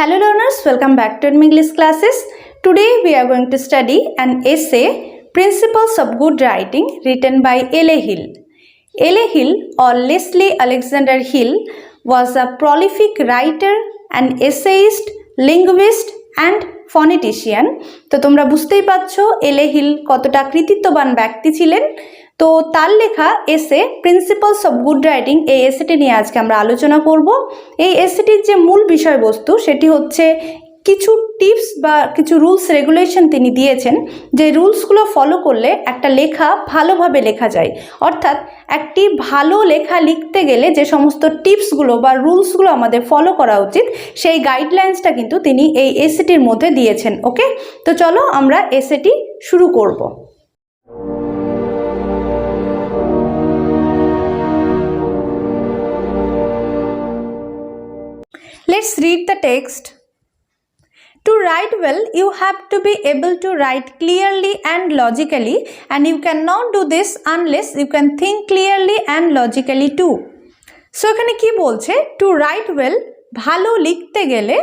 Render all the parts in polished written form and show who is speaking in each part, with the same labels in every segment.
Speaker 1: Hello learners, welcome back to English classes. Today we are going to study an essay, Principles of Good Writing, written by L.A. Hill. L.A. Hill or Leslie Alexander Hill was a prolific writer, an essayist, linguist and phonetician. তো তোমরা বুঝতেই পারছো L.A. Hill কতটা কৃতিত্ববান ব্যক্তি ছিলেন। তো তার লেখা এসে প্রিন্সিপালস অফ গুড রাইটিং এই এসেটি নিয়ে আজকে আমরা আলোচনা করব। এই এসেটির যে মূল বিষয়বস্তু সেটি হচ্ছে কিছু টিপস বা কিছু রুলস রেগুলেশন তিনি দিয়েছেন, যে রুলসগুলো ফলো করলে একটা লেখা ভালোভাবে লেখা যায়। অর্থাৎ একটি ভালো লেখা লিখতে গেলে যে সমস্ত টিপসগুলো বা রুলসগুলো আমাদের ফলো করা উচিত, সেই গাইডলাইন্সটা কিন্তু তিনি এই এসেটির মধ্যে দিয়েছেন। ওকে, তো চলো আমরা এসেটি শুরু করব। Let's read the text. To write well, you have to be able to write clearly and logically, and you cannot do this unless you can think clearly and logically too. So এখানে কি বলছে? To write well, ভালো লিখতে গেলে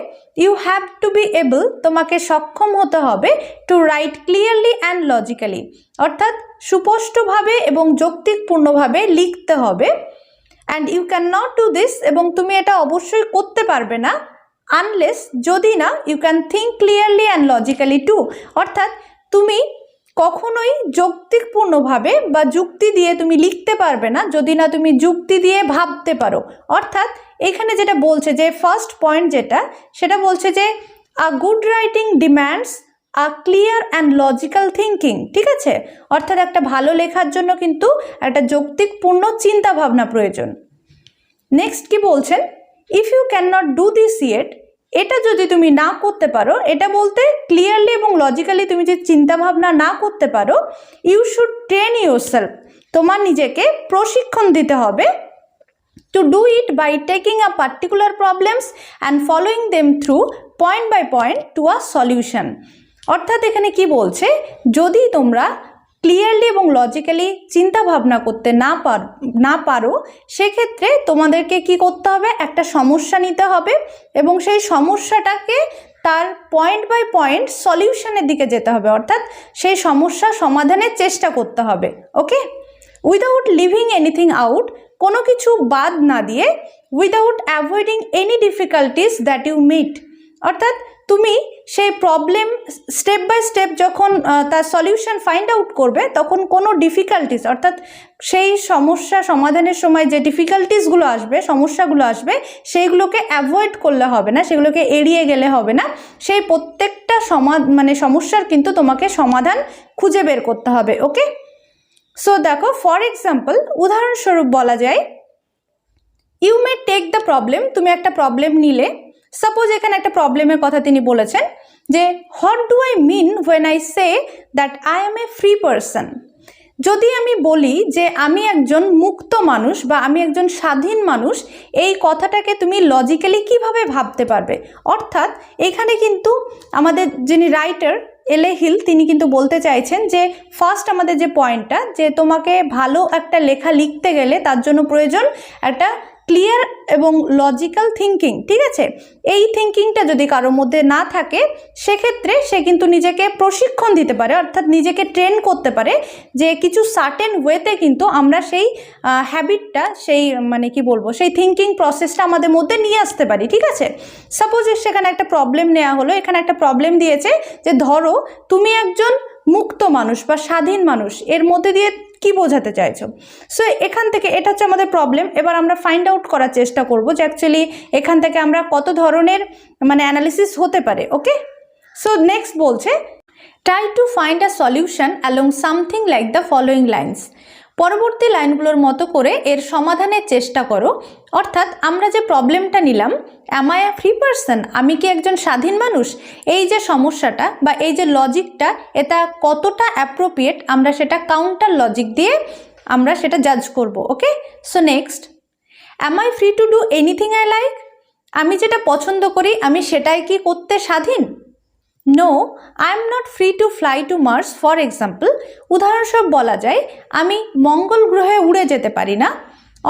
Speaker 1: you have to be able, তোমাকে সক্ষম হতে হবে to write clearly and logically, অর্থাৎ সুস্পষ্টভাবে এবং যৌক্তিকপূর্ণভাবে লিখতে হবে। and you cannot do this, এবং তুমি এটা অবশ্যই করতে পারবে না unless, যদি না you can think clearly and logically too, অর্থাৎ তুমি কখনোই যৌক্তিকপূর্ণভাবে বা যুক্তি দিয়ে তুমি লিখতে পারবে না যদি না তুমি যুক্তি দিয়ে ভাবতে পারো। অর্থাৎ এখানে যেটা বলছে যে ফার্স্ট পয়েন্ট সেটা বলছে যে a good writing demands a clear and logical thinking, ঠিক আছে? অর্থাৎ একটা ভালো লেখার জন্য কিন্তু একটা যৌক্তিকপূর্ণ চিন্তা ভাবনা প্রয়োজন। নেক্সট কি বলছেন? If you can not do this yet, এটা যদি তুমি না করতে পারো, এটা বলতে ক্লিয়ারলি এবং লজিক্যালি তুমি যে চিন্তা ভাবনা না করতে পারো, ইউ শুড ট্রেন ইউরসেলফ, তোমার নিজেকে প্রশিক্ষণ দিতে হবে। to do it by taking a particular problems and following them through point by point to a solution. অর্থাৎ এখানে কি বলছে, যদি তোমরা ক্লিয়ারলি এবং লজিক্যালি চিন্তা ভাবনা করতে না পারো সেক্ষেত্রে তোমাদেরকে কি করতে হবে, একটা সমস্যা নিতে হবে এবং সেই সমস্যাটাকে তার পয়েন্ট বাই পয়েন্ট সলিউশনের দিকে যেতে হবে, অর্থাৎ সেই সমস্যা সমাধানের চেষ্টা করতে হবে। Okay, without leaving anything out, কোনো কিছু বাদ না দিয়ে, without avoiding any difficulties that you meet, অর্থাৎ তুমি সেই প্রবলেম স্টেপ বাই স্টেপ যখন তার সলিউশন ফাইন্ড আউট করবে তখন কোনো ডিফিকাল্টিস, অর্থাৎ সেই সমস্যা সমাধানের সময় যে ডিফিকাল্টিসগুলো আসবে, সমস্যাগুলো আসবে, সেইগুলোকে অ্যাভয়েড করলে হবে না, সেগুলোকে এড়িয়ে গেলে হবে না। সেই প্রত্যেকটা সমস্যার কিন্তু তোমাকে সমাধান খুঁজে বের করতে হবে। ওকে, সো দেখো ফর এক্সাম্পল, উদাহরণস্বরূপ বলা যায় you may take the problem, তুমি একটা প্রবলেম নিলে। সাপোজ এখানে একটা প্রবলেমের কথা তিনি বলেছেন যে what do I mean when I say that I am a free person, যদি আমি বলি যে আমি একজন মুক্ত মানুষ বা আমি একজন স্বাধীন মানুষ, এই কথাটাকে তুমি লজিক্যালি কিভাবে ভাবতে পারবে। অর্থাৎ এখানে কিন্তু আমাদের যিনি রাইটার L.A. Hill তিনি কিন্তু বলতে চাইছেন যে ফার্স্ট আমাদের যে পয়েন্টটা, যে তোমাকে ভালো একটা লেখা লিখতে গেলে তার জন্য প্রয়োজন একটা ক্লিয়ার এবং লজিক্যাল থিঙ্কিং, ঠিক আছে? এই থিঙ্কিংটা যদি কারোর মধ্যে না থাকে সেক্ষেত্রে সে কিন্তু নিজেকে প্রশিক্ষণ দিতে পারে, অর্থাৎ নিজেকে ট্রেন করতে পারে যে কিছু সার্টেন ওয়েতে কিন্তু আমরা সেই হ্যাবিটটা, সেই সেই থিঙ্কিং প্রসেসটা আমাদের মধ্যে নিয়ে আসতে পারি, ঠিক আছে? সাপোজ সেখানে একটা প্রবলেম নেওয়া হলো, এখানে একটা প্রবলেম দিয়েছে যে ধরো তুমি একজন মুক্ত মানুষ বা স্বাধীন মানুষ, এর মধ্যে দিয়ে কি বোঝাতে চাইছো? সো এখান থেকে এটা হচ্ছে আমাদের প্রবলেম। এবার আমরা ফাইন্ড আউট করার চেষ্টা করব যে অ্যাকচুয়ালি এখান থেকে আমরা কত ধরনের অ্যানালিসিস হতে পারে। ওকে, সো নেক্সট বলছে try to find a solution along something like the following lines, পরবর্তী লাইনগুলোর মতো করে এর সমাধানের চেষ্টা করো। অর্থাৎ আমরা যে প্রবলেমটা নিলাম, am I a free person, আমি কি একজন স্বাধীন মানুষ, এই যে সমস্যাটা বা এই যে লজিকটা, এটা কতটা অ্যাপ্রোপ্রিয়েট আমরা সেটা কাউন্টার লজিক দিয়ে আমরা সেটা জাজ করব। Okay, so next, am I free to do anything I like, আমি যেটা পছন্দ করি আমি সেটাই কি করতে স্বাধীন? No, I am not free to fly to Mars, for example উদাহরণস্বরূপ বলা যায় আমি মঙ্গল গ্রহে উড়ে যেতে পারি না,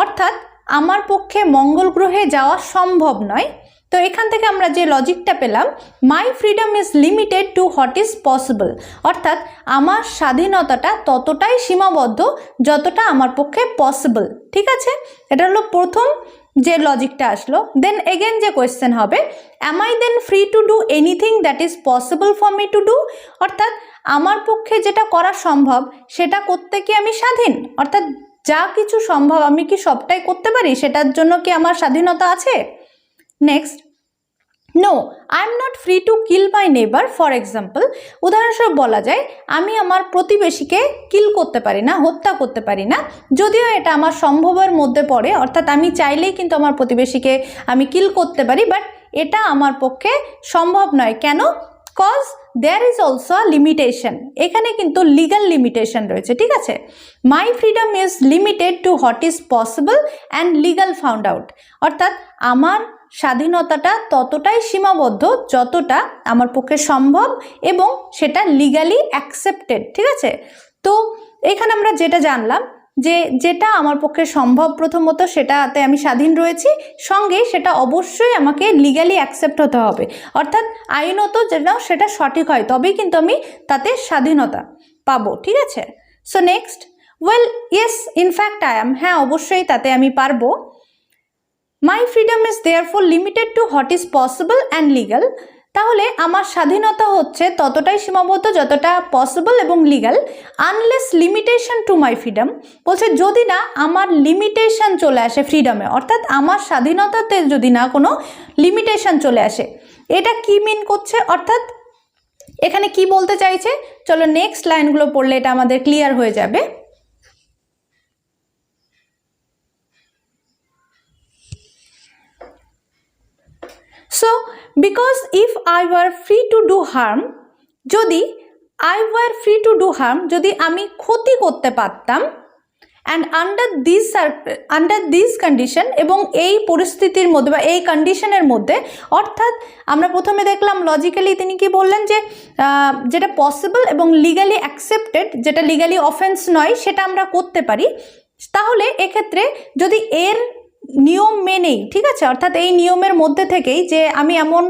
Speaker 1: অর্থাৎ আমার পক্ষে মঙ্গল গ্রহে যাওয়া সম্ভব নয়। তো এখান থেকে আমরা যে লজিকটা পেলাম, my freedom is limited to what is possible, অর্থাৎ আমার স্বাধীনতাটা ততটাই সীমাবদ্ধ যতটা আমার পক্ষে পসিবল। ঠিক আছে, এটা হলো প্রথম যে লজিকটা আসলো। দেন এগেন যে কোয়েশ্চেন হবে, am I then free to do anything that is possible for me to do, অর্থাৎ আমার পক্ষে যেটা করা সম্ভব সেটা করতে কি আমি স্বাধীন, অর্থাৎ যা কিছু সম্ভব আমি কি সবটাই করতে পারি, সেটার জন্য কি আমার স্বাধীনতা আছে? Next, no I am not free to kill my neighbour for example, উদাহরণস্বরূপ বলা যায় আমি আমার প্রতিবেশীকে কিল করতে পারি না, হত্যা করতে পারি না, যদিও এটা আমার সম্ভবের মধ্যে পড়ে, অর্থাৎ আমি চাইলেই কিন্তু আমার প্রতিবেশীকে আমি কিল করতে পারি, বাট এটা আমার পক্ষে সম্ভব নয়। কেন? Cause there is also a limitation, এখানে কিন্তু লিগাল লিমিটেশন রয়েছে। ঠিক আছে, my freedom is limited to what is possible and legal found out, অর্থাৎ আমার স্বাধীনতাটা ততটাই সীমাবদ্ধ যতটা আমার পক্ষে সম্ভব এবং সেটা লিগালি অ্যাকসেপ্টেড। ঠিক আছে, তো এখানে আমরা যেটা জানলাম যে যেটা আমার পক্ষে সম্ভব প্রথমত সেটাতে আমি স্বাধীন রয়েছি, সঙ্গে সেটা অবশ্যই আমাকে লিগালি অ্যাকসেপ্ট হতে হবে, অর্থাৎ আইনত যেন সেটা সঠিক হয়, তবেই কিন্তু আমি তাতে স্বাধীনতা পাবো। ঠিক আছে, so next, well yes in fact I am, হ্যাঁ অবশ্যই তাতে আমি পারবো। My freedom is therefore limited to what is possible and legal, তাহলে আমার স্বাধীনতা হচ্ছে ততটাই সীমাবদ্ধ যতটা পসিবল এবং legal, unless limitation to my freedom, বলছে যদি না আমার লিমিটেশন চলে আসে ফ্রিডমে, অর্থাৎ আমার স্বাধীনতাতে যদি না কোনো লিমিটেশন চলে আসে। এটা কি মিন করছে, অর্থাৎ এখানে কি বলতে চাইছে, চলো নেক্সট লাইনগুলো পড়লে এটা আমাদের ক্লিয়ার হয়ে যাবে। So, because if I were free to do harm, যদি I were free to do harm, যদি আমি ক্ষতি করতে পারতাম, and under this condition, এবং এই পরিস্থিতির মধ্যে বা এই কন্ডিশনের মধ্যে, অর্থাৎ আমরা প্রথমে দেখলাম লজিক্যালি তিনি কি বললেন যে যেটা পসিবল এবং লিগালি অ্যাকসেপ্টেড, যেটা লিগালি অফেন্স নয় সেটা আমরা করতে পারি, তাহলে এক্ষেত্রে যদি এর নিয়ম মেনেই, ঠিক আছে, অর্থাৎ এই নিয়মের মধ্যে থেকেই যে আমি এমন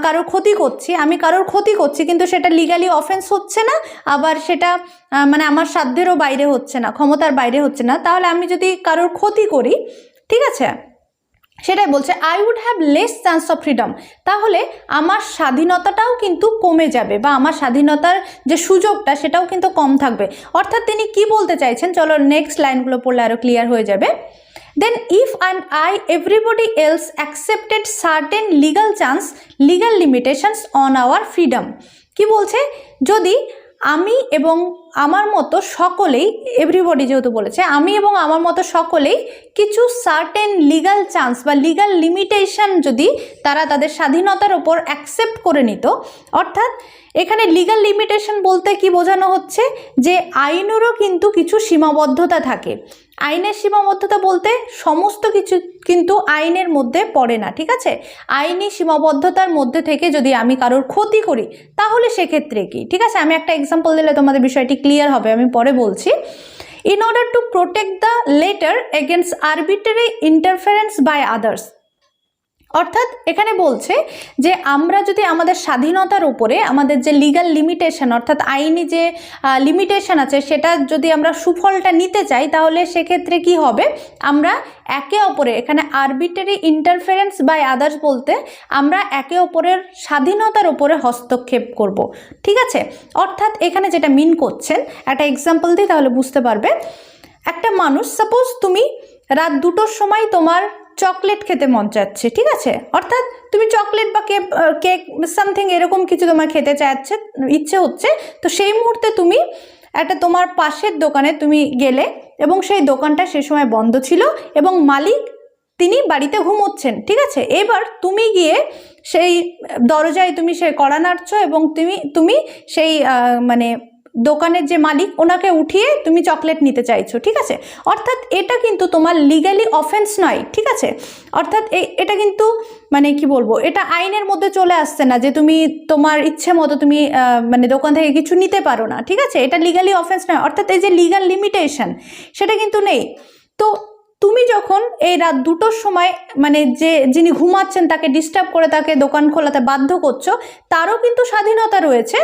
Speaker 1: কারোর ক্ষতি করছি, আমি কারোর ক্ষতি করছি কিন্তু সেটা লিগালি অফেন্স হচ্ছে না, আবার সেটা মানে আমার সাধ্যেরও বাইরে হচ্ছে না, ক্ষমতার বাইরে হচ্ছে না, তাহলে আমি যদি কারোর ক্ষতি করি, ঠিক আছে, সেটাই বলছে I would have less chance of freedom, তাহলে আমার স্বাধীনতাটাও কিন্তু কমে যাবে বা আমার স্বাধীনতার যে সুযোগটা সেটাও কিন্তু কম থাকবে। অর্থাৎ তিনি কি বলতে চাইছেন, চলো নেক্সট লাইনগুলো পড়লে আরও ক্লিয়ার হয়ে যাবে। Then if and I, everybody else accepted certain legal limitations on our freedom, কি বলছে, যদি আমি এবং আমার মতো সকলেই, এভরিবডি যেহেতু বলেছে, আমি এবং আমার মতো সকলেই কিছু সার্টেন লিগাল চান্স বা লিগাল লিমিটেশন যদি তারা তাদের স্বাধীনতার ওপর অ্যাকসেপ্ট করে নিত, অর্থাৎ এখানে লিগাল লিমিটেশন বলতে কি বোঝানো হচ্ছে যে আইনেরও কিন্তু কিছু সীমাবদ্ধতা থাকে। আইনের সীমাবদ্ধতা বলতে সমস্ত কিছু কিন্তু আইনের মধ্যে পড়ে না, ঠিক আছে, আইনি সীমাবদ্ধতার মধ্যে থেকে যদি আমি কারোর ক্ষতি করি তাহলে সেক্ষেত্রে কি, ঠিক আছে, আমি একটা এক্সাম্পল দিলে তোমাদের বিষয়টি ক্লিয়ার হবে, আমি পরে বলছি। In order to protect the latter against arbitrary interference by others, অর্থাৎ এখানে বলছে যে আমরা যদি আমাদের স্বাধীনতার উপরে আমাদের যে লিগাল লিমিটেশন অর্থাৎ আইনি যে লিমিটেশন আছে সেটা যদি আমরা সুফলটা নিতে চাই তাহলে সেক্ষেত্রে কি হবে, আমরা একে অপরে, এখানে আরবিট্রারি ইন্টারফারেন্স বাই আদার্স বলতে আমরা একে অপরের স্বাধীনতার উপরে হস্তক্ষেপ করব, ঠিক আছে। অর্থাৎ এখানে যেটা মিন করছেন, একটা এক্সাম্পল দিই তাহলে বুঝতে পারবে। একটা মানুষ, সাপোজ তুমি রাত 2টোর সময় তোমার চকলেট খেতে মন চাচ্ছে, ঠিক আছে, অর্থাৎ তুমি চকলেট বা কেক সামথিং এরকম কিছু তোমার খেতে চাচ্ছে, ইচ্ছে হচ্ছে, তো সেই মুহূর্তে তুমি একটা তোমার পাশের দোকানে তুমি গেলে এবং সেই দোকানটা সে সময় বন্ধ ছিল এবং মালিক তিনি বাড়িতে ঘুমোচ্ছেন, ঠিক আছে, এবার তুমি গিয়ে সেই দরজায় তুমি সে কড়া নাড়ছো এবং তুমি সেই মানে দোকানের যে মালিক ওনাকে উঠিয়ে তুমি চকলেট নিতে চাইছো, ঠিক আছে, অর্থাৎ এটা কিন্তু তোমার লিগালি অফেন্স নয়, ঠিক আছে, অর্থাৎ এটা কিন্তু মানে কি বলবো, এটা আইনের মধ্যে চলে আসছে না যে তুমি তোমার ইচ্ছে মতো তুমি মানে দোকান থেকে কিছু নিতে পারো না, ঠিক আছে, এটা লিগালি অফেন্স নয়, অর্থাৎ এই যে লিগাল লিমিটেশন সেটা কিন্তু নেই। তো তুমি যখন এই রাত 2টোর সময় মানে যিনি ঘুমাচ্ছেন তাকে ডিস্টার্ব করে তাকে দোকান খোলাতে বাধ্য করছো, তারও কিন্তু স্বাধীনতা রয়েছে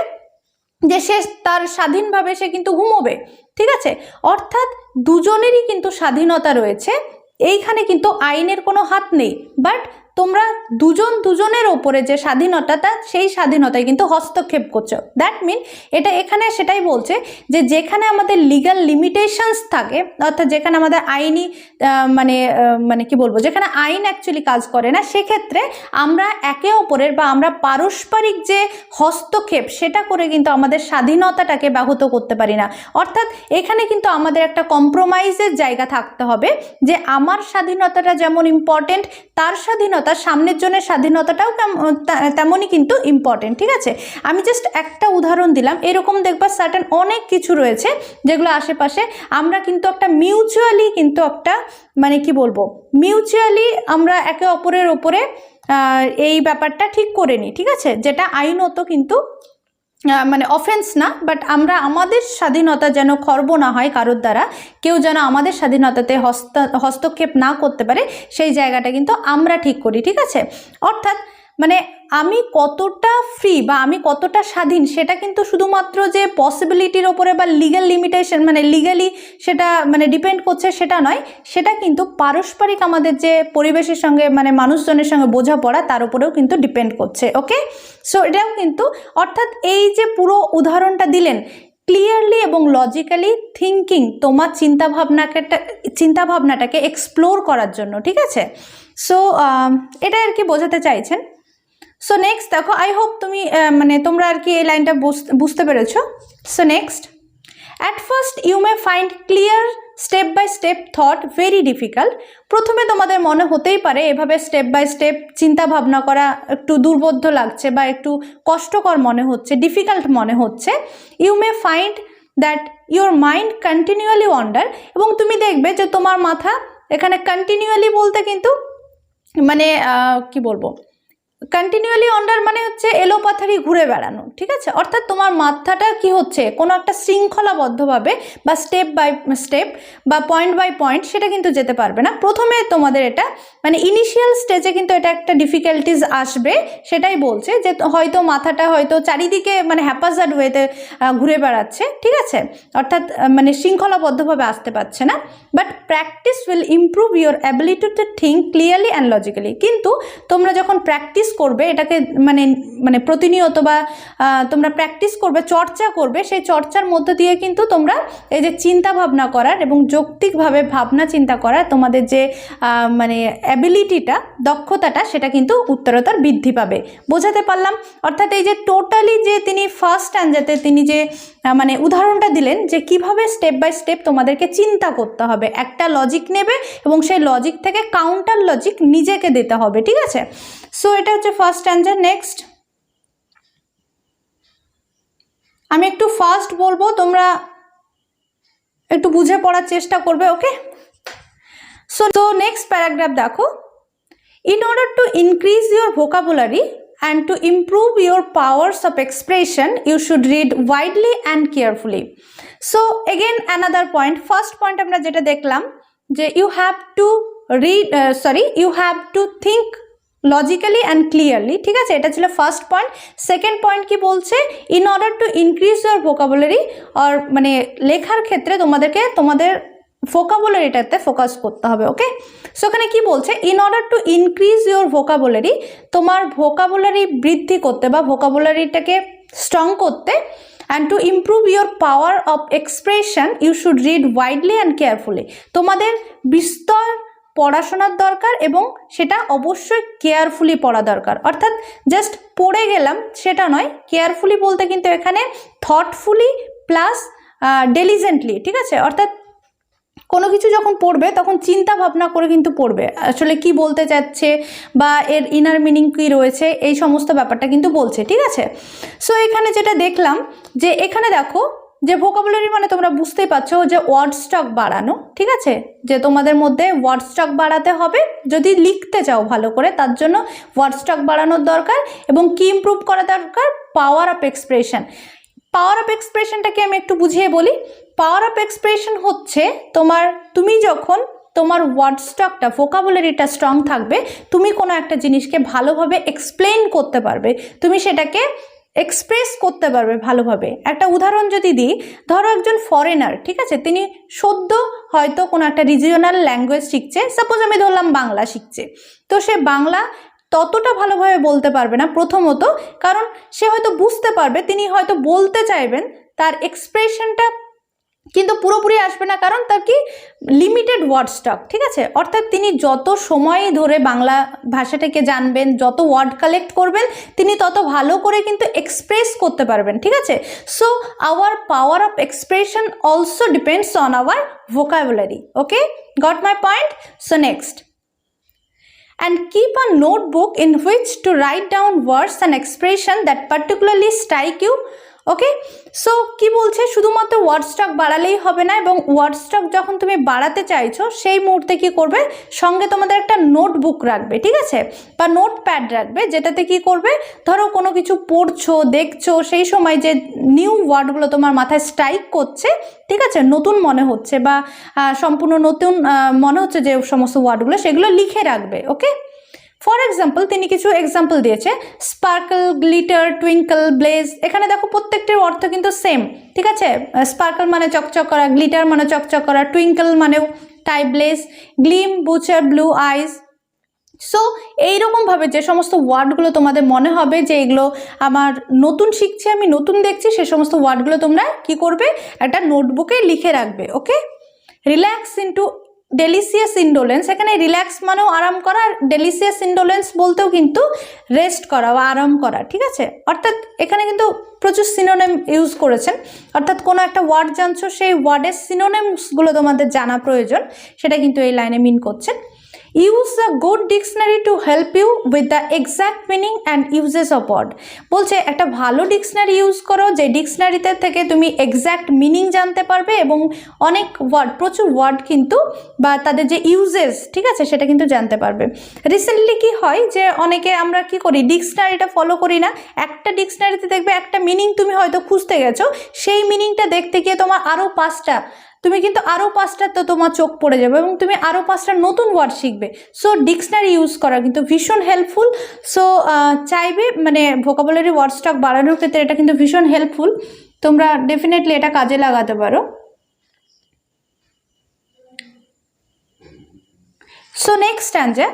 Speaker 1: যে সে তার স্বাধীনভাবে সে কিন্তু ঘুমোবে, ঠিক আছে। অর্থাৎ দুজনেরই কিন্তু স্বাধীনতা রয়েছে, এইখানে কিন্তু আইনের কোনো হাত নেই। বাট তোমরা দুজনের ওপরে যে স্বাধীনতাটা, সেই স্বাধীনতায় কিন্তু হস্তক্ষেপ করছো। দ্যাট মিন এটা এখানে সেটাই বলছে যে যেখানে আমাদের লিগ্যাল লিমিটেশনস থাকে, অর্থাৎ যেখানে আমাদের আইনি মানে কি বলবো, যেখানে আইন অ্যাকচুয়ালি কাজ করে না, সেক্ষেত্রে আমরা একে অপরের বা আমরা পারস্পরিক যে হস্তক্ষেপ সেটা করে কিন্তু আমাদের স্বাধীনতাটাকে ব্যাহত করতে পারি না। অর্থাৎ এখানে কিন্তু আমাদের একটা কম্প্রোমাইজের জায়গা থাকতে হবে যে আমার স্বাধীনতাটা যেমন ইম্পর্টেন্ট, তার স্বাধীনতা, সামনের জনের স্বাধীনতাটাও তেমনই কিন্তু ইম্পর্টেন্ট, ঠিক আছে। আমি জাস্ট একটা উদাহরণ দিলাম, এরকম দেখবা সার্টেন অনেক কিছু রয়েছে যেগুলো আশেপাশে আমরা কিন্তু একটা মিউচুয়ালি কিন্তু একটা মানে কি বলবো, মিউচুয়ালি আমরা একে অপরের ওপরে এই ব্যাপারটা ঠিক করে নিই, ঠিক আছে, যেটা আইনত কিন্তু মানে অফেন্স না, বাট আমরা আমাদের স্বাধীনতা যেন খর্ব না হয় কারোর দ্বারা, কেউ যেন আমাদের স্বাধীনতাতে হস্তক্ষেপ না করতে পারে, সেই জায়গাটা কিন্তু আমরা ঠিক করি, ঠিক আছে। অর্থাৎ মানে আমি কতটা ফ্রি বা আমি কতটা স্বাধীন সেটা কিন্তু শুধুমাত্র যে পসিবিলিটির ওপরে বা লিগ্যাল লিমিটেশন মানে লিগ্যালি সেটা মানে ডিপেন্ড করছে সেটা নয়, সেটা কিন্তু পারস্পরিক আমাদের যে পরিবেশের সঙ্গে মানে মানুষজনের সঙ্গে বোঝাপড়া তার উপরেও কিন্তু ডিপেন্ড করছে। ওকে, সো এটাও কিন্তু অর্থাৎ এই যে পুরো উদাহরণটা দিলেন ক্লিয়ারলি এবং লজিক্যালি থিঙ্কিং তোমার চিন্তাভাবনাটাকে এক্সপ্লোর করার জন্য, ঠিক আছে। সো এটা আর কি বোঝাতে চাইছেন। সো নেক্সট দেখো, আই হোপ তুমি মানে তোমরা আর কি এই লাইনটা বুঝতে পেরেছো। So next, at first you may find clear step by step thought very difficult. প্রথমে তোমাদের মনে হতেই পারে এভাবে স্টেপ বাই স্টেপ চিন্তা ভাবনা করা একটু দুর্বোধ্য লাগছে বা একটু কষ্টকর মনে হচ্ছে, ডিফিকাল্ট মনে হচ্ছে। You may find that your mind continually wander, এবং তুমি দেখবে যে তোমার মাথা এখানে কন্টিনিউয়ালি বলতে কিন্তু মানে কি বলবো, কন্টিনিউয়ালি ওয়ান্ডার মানে হচ্ছে এলোপাথারি ঘুরে বেড়ানো, ঠিক আছে। অর্থাৎ তোমার মাথাটা কি হচ্ছে, কোনো একটা শৃঙ্খলাবদ্ধভাবে বা স্টেপ বাই স্টেপ বা পয়েন্ট বাই পয়েন্ট সেটা কিন্তু যেতে পারবে না। প্রথমে তোমাদের এটা মানে ইনিশিয়াল স্টেজে কিন্তু এটা একটা ডিফিকাল্টিস আসবে, সেটাই বলছে যে হয়তো মাথাটা হয়তো চারিদিকে মানে হ্যাপাজার্ড ওয়েতে ঘুরে বেড়াচ্ছে, ঠিক আছে, অর্থাৎ মানে শৃঙ্খলাবদ্ধভাবে আসতে পারছে না। But practice will improve your ability to think clearly and logically. কিন্তু তোমরা যখন প্র্যাকটিস করবে এটাকে মানে প্রতিনিয়ত বা তোমরা প্র্যাকটিস করবে, চর্চা করবে, সেই চর্চার মধ্য দিয়ে কিন্তু তোমরা এই যে চিন্তা ভাবনা করার এবং যৌক্তিকভাবে ভাবনা চিন্তা করার তোমাদের যে মানে অ্যাবিলিটিটা, দক্ষতাটা, সেটা কিন্তু উত্তরোত্তর বৃদ্ধি পাবে। বোঝাতে পারলাম? অর্থাৎ এই যে টোটালি যে তিনি ফার্স্ট স্ট্যান্ডাতে তিনি যে মানে উদাহরণটা দিলেন যে কিভাবে স্টেপ বাই স্টেপ তোমাদেরকে চিন্তা করতে হবে, একটা লজিক নেবে এবং সেই লজিক থেকে কাউন্টার লজিক নিজেকে দিতে হবে, ঠিক আছে। সো এটা হচ্ছে ফার্স্ট স্ট্যান্ডার। নেক্সট আমি একটু ফাস্ট বলবো, তোমরা একটু বুঝে পড়ার চেষ্টা করবে। ওকে, সো নেক্সট প্যারাগ্রাফ দেখো, in order to increase your vocabulary and to improve your powers of expression, you should read widely and carefully. So again another point, first point আমরা যেটা দেখলাম যে you have to read you have to think logically and clearly, ঠিক আছে, এটা ছিল first point. Second point কি বলছে, in order to increase your vocabulary, আর মানে লেখার ক্ষেত্রে তোমাদেরকে তোমাদের ভোকাবুলারিটাতে ফোকাস করতে হবে। ওকে, সো এখানে কি বলছে, in order to increase your vocabulary, তোমার ভোকাবুলারি বৃদ্ধি করতে বা ভোকাবুলারিটাকে স্ট্রং করতে, and to improve your power of expression you should read widely and carefully. তোমাদের বিস্তর পড়াশোনার দরকার এবং সেটা অবশ্যই কেয়ারফুলি পড়া দরকার। অর্থাৎ জাস্ট পড়ে গেলাম সেটা নয়, কেয়ারফুলি বলতে কিন্তু এখানে থটফুলি প্লাস ডেলিজেন্টলি, ঠিক আছে। অর্থাৎ কোনো কিছু যখন পড়বে তখন চিন্তা ভাবনা করে কিন্তু পড়বে, আসলে কি বলতে চাচ্ছে বা এর ইনার মিনিং কী রয়েছে, এই সমস্ত ব্যাপারটা কিন্তু বলছে, ঠিক আছে। সো এখানে যেটা দেখলাম যে এখানে দেখো যে ভোকাবুলারি মানে তোমরা বুঝতেই পারছো যে ওয়ার্ড স্টক বাড়ানো, ঠিক আছে, যে তোমাদের মধ্যে ওয়ার্ড স্টক বাড়াতে হবে যদি লিখতে চাও ভালো করে, তার জন্য ওয়ার্ড স্টক বাড়ানোর দরকার। এবং কি ইমপ্রুভ করা দরকার, power of expression. Power of এক্সপ্রেশনটাকে আমি একটু বুঝিয়ে বলি। পাওয়ার অফ এক্সপ্রেশন হচ্ছে তুমি যখন তোমার ওয়ার্ড স্টকটা, ভোকাবুলারিটা স্ট্রং থাকবে, তুমি কোনো একটা জিনিসকে ভালোভাবে এক্সপ্লেন করতে পারবে, তুমি সেটাকে এক্সপ্রেস করতে পারবে ভালোভাবে। একটা উদাহরণ যদি দিই, ধরো একজন ফরেনার, ঠিক আছে, তিনি সদ্য হয়তো কোনো একটা রিজিওনাল ল্যাঙ্গুয়েজ শিখছে, সাপোজ আমি ধরলাম বাংলা শিখছে, তো সে বাংলা ততটা ভালোভাবে বলতে পারবে না প্রথমত, কারণ সে হয়তো বুঝতে পারবে, তিনি হয়তো বলতে চাইবেন, তার এক্সপ্রেশনটা কিন্তু পুরোপুরি আসবে না, কারণ তার কি লিমিটেড ওয়ার্ড স্টক, ঠিক আছে। অর্থাৎ তিনি যত সময় ধরে বাংলা ভাষাটাকে জানবেন, যত ওয়ার্ড কালেক্ট করবেন, তিনি তত ভালো করে কিন্তু এক্সপ্রেস করতে পারবেন, ঠিক আছে। So our power of expression also depends on our vocabulary. Okay, got my point? So next, and keep a notebook in which to write down words and expression that particularly strike you. Okay, so কি বলছে, শুধুমাত্র word stock বাড়ালেই হবে না, এবং word stock যখন তুমি বাড়াতে চাইছো সেই মুহূর্তে কি করবে, সঙ্গে তোমাদের একটা নোটবুক রাখবে, ঠিক আছে, বা নোটপ্যাড রাখবে, যেটাতে কি করবে, ধরো কোনো কিছু পড়ছো, দেখছো, সেই সময় যে নিউ ওয়ার্ডগুলো তোমার মাথায় স্ট্রাইক করছে, ঠিক আছে, নতুন মনে হচ্ছে বা সম্পূর্ণ নতুন মনে হচ্ছে যে সমস্ত ওয়ার্ডগুলো, সেগুলো লিখে রাখবে। ওকে, ফর এক্সাম্পল তিনি কিছু এক্সাম্পল দিয়েছে, স্পার্কল, গ্লিটার, টুইঙ্কল, ব্লেজ। এখানে দেখো প্রত্যেকটির অর্থ কিন্তু সেম, ঠিক আছে। স্পার্কল মানে চকচক করা, গ্লিটার মানে চকচক করা, টুইঙ্কল মানেও তাই, bless, Glim, Butcher, blue eyes. So এইরকমভাবে যে সমস্ত ওয়ার্ডগুলো তোমাদের মনে হবে যে এগুলো আমার নতুন শিখছি, আমি নতুন দেখছি, সে সমস্ত ওয়ার্ডগুলো তোমরা কি করবে, একটা নোটবুকে লিখে রাখবে। ওকে, রিল্যাক্স ইন্টু ডেলিসিয়াস ইন্ডোলেন্স, এখানে রিল্যাক্স মানেও আরাম করা, আর ডেলিসিয়াস ইন্ডোলেন্স বলতেও কিন্তু রেস্ট করা বা আরাম করা, ঠিক আছে। অর্থাৎ এখানে কিন্তু প্রচুর সিনোনিম ইউজ করেছেন, অর্থাৎ কোনো একটা ওয়ার্ড জানছো, সেই ওয়ার্ডের সিনোনিমসগুলো তোমাদের জানা প্রয়োজন, সেটা কিন্তু এই লাইনে মিন করছেন। Use a good dictionary to help you with the exact meaning and uses of word. বলছে একটা ভালো ডিকশনারি ইউজ করো, যে ডিকশনারিতে থেকে তুমি এক্স্যাক্ট মিনিং জানতে পারবে, এবং অনেক ওয়ার্ড, প্রচুর ওয়ার্ড কিন্তু বা তাদের যে ইউজেস, ঠিক আছে, সেটা কিন্তু জানতে পারবে। রিসেন্টলি কি হয় যে অনেকে আমরা কি করি, ডিকশনারিটা ফলো করি না, একটা ডিকশনারিতে দেখবে একটা মিনিং তুমি হয়তো খুঁজতে গেছো, সেই মিনিংটা দেখতে গিয়ে তোমার আরও 5টা, তুমি কিন্তু আরও 5টা তো তোমার চোখ পড়ে যাবে, এবং তুমি আরও 5টা নতুন ওয়ার্ড শিখবে। সো ডিকশনারি ইউজ করা কিন্তু ভীষণ হেল্পফুল। সো চাইবে মানে ভোকাবুলারি ওয়ার্ড স্টক বাড়ানোর ক্ষেত্রে এটা কিন্তু ভীষণ হেল্পফুল, তোমরা ডেফিনেটলি এটা কাজে লাগাতে পারো। So next স্ট্যান্জা,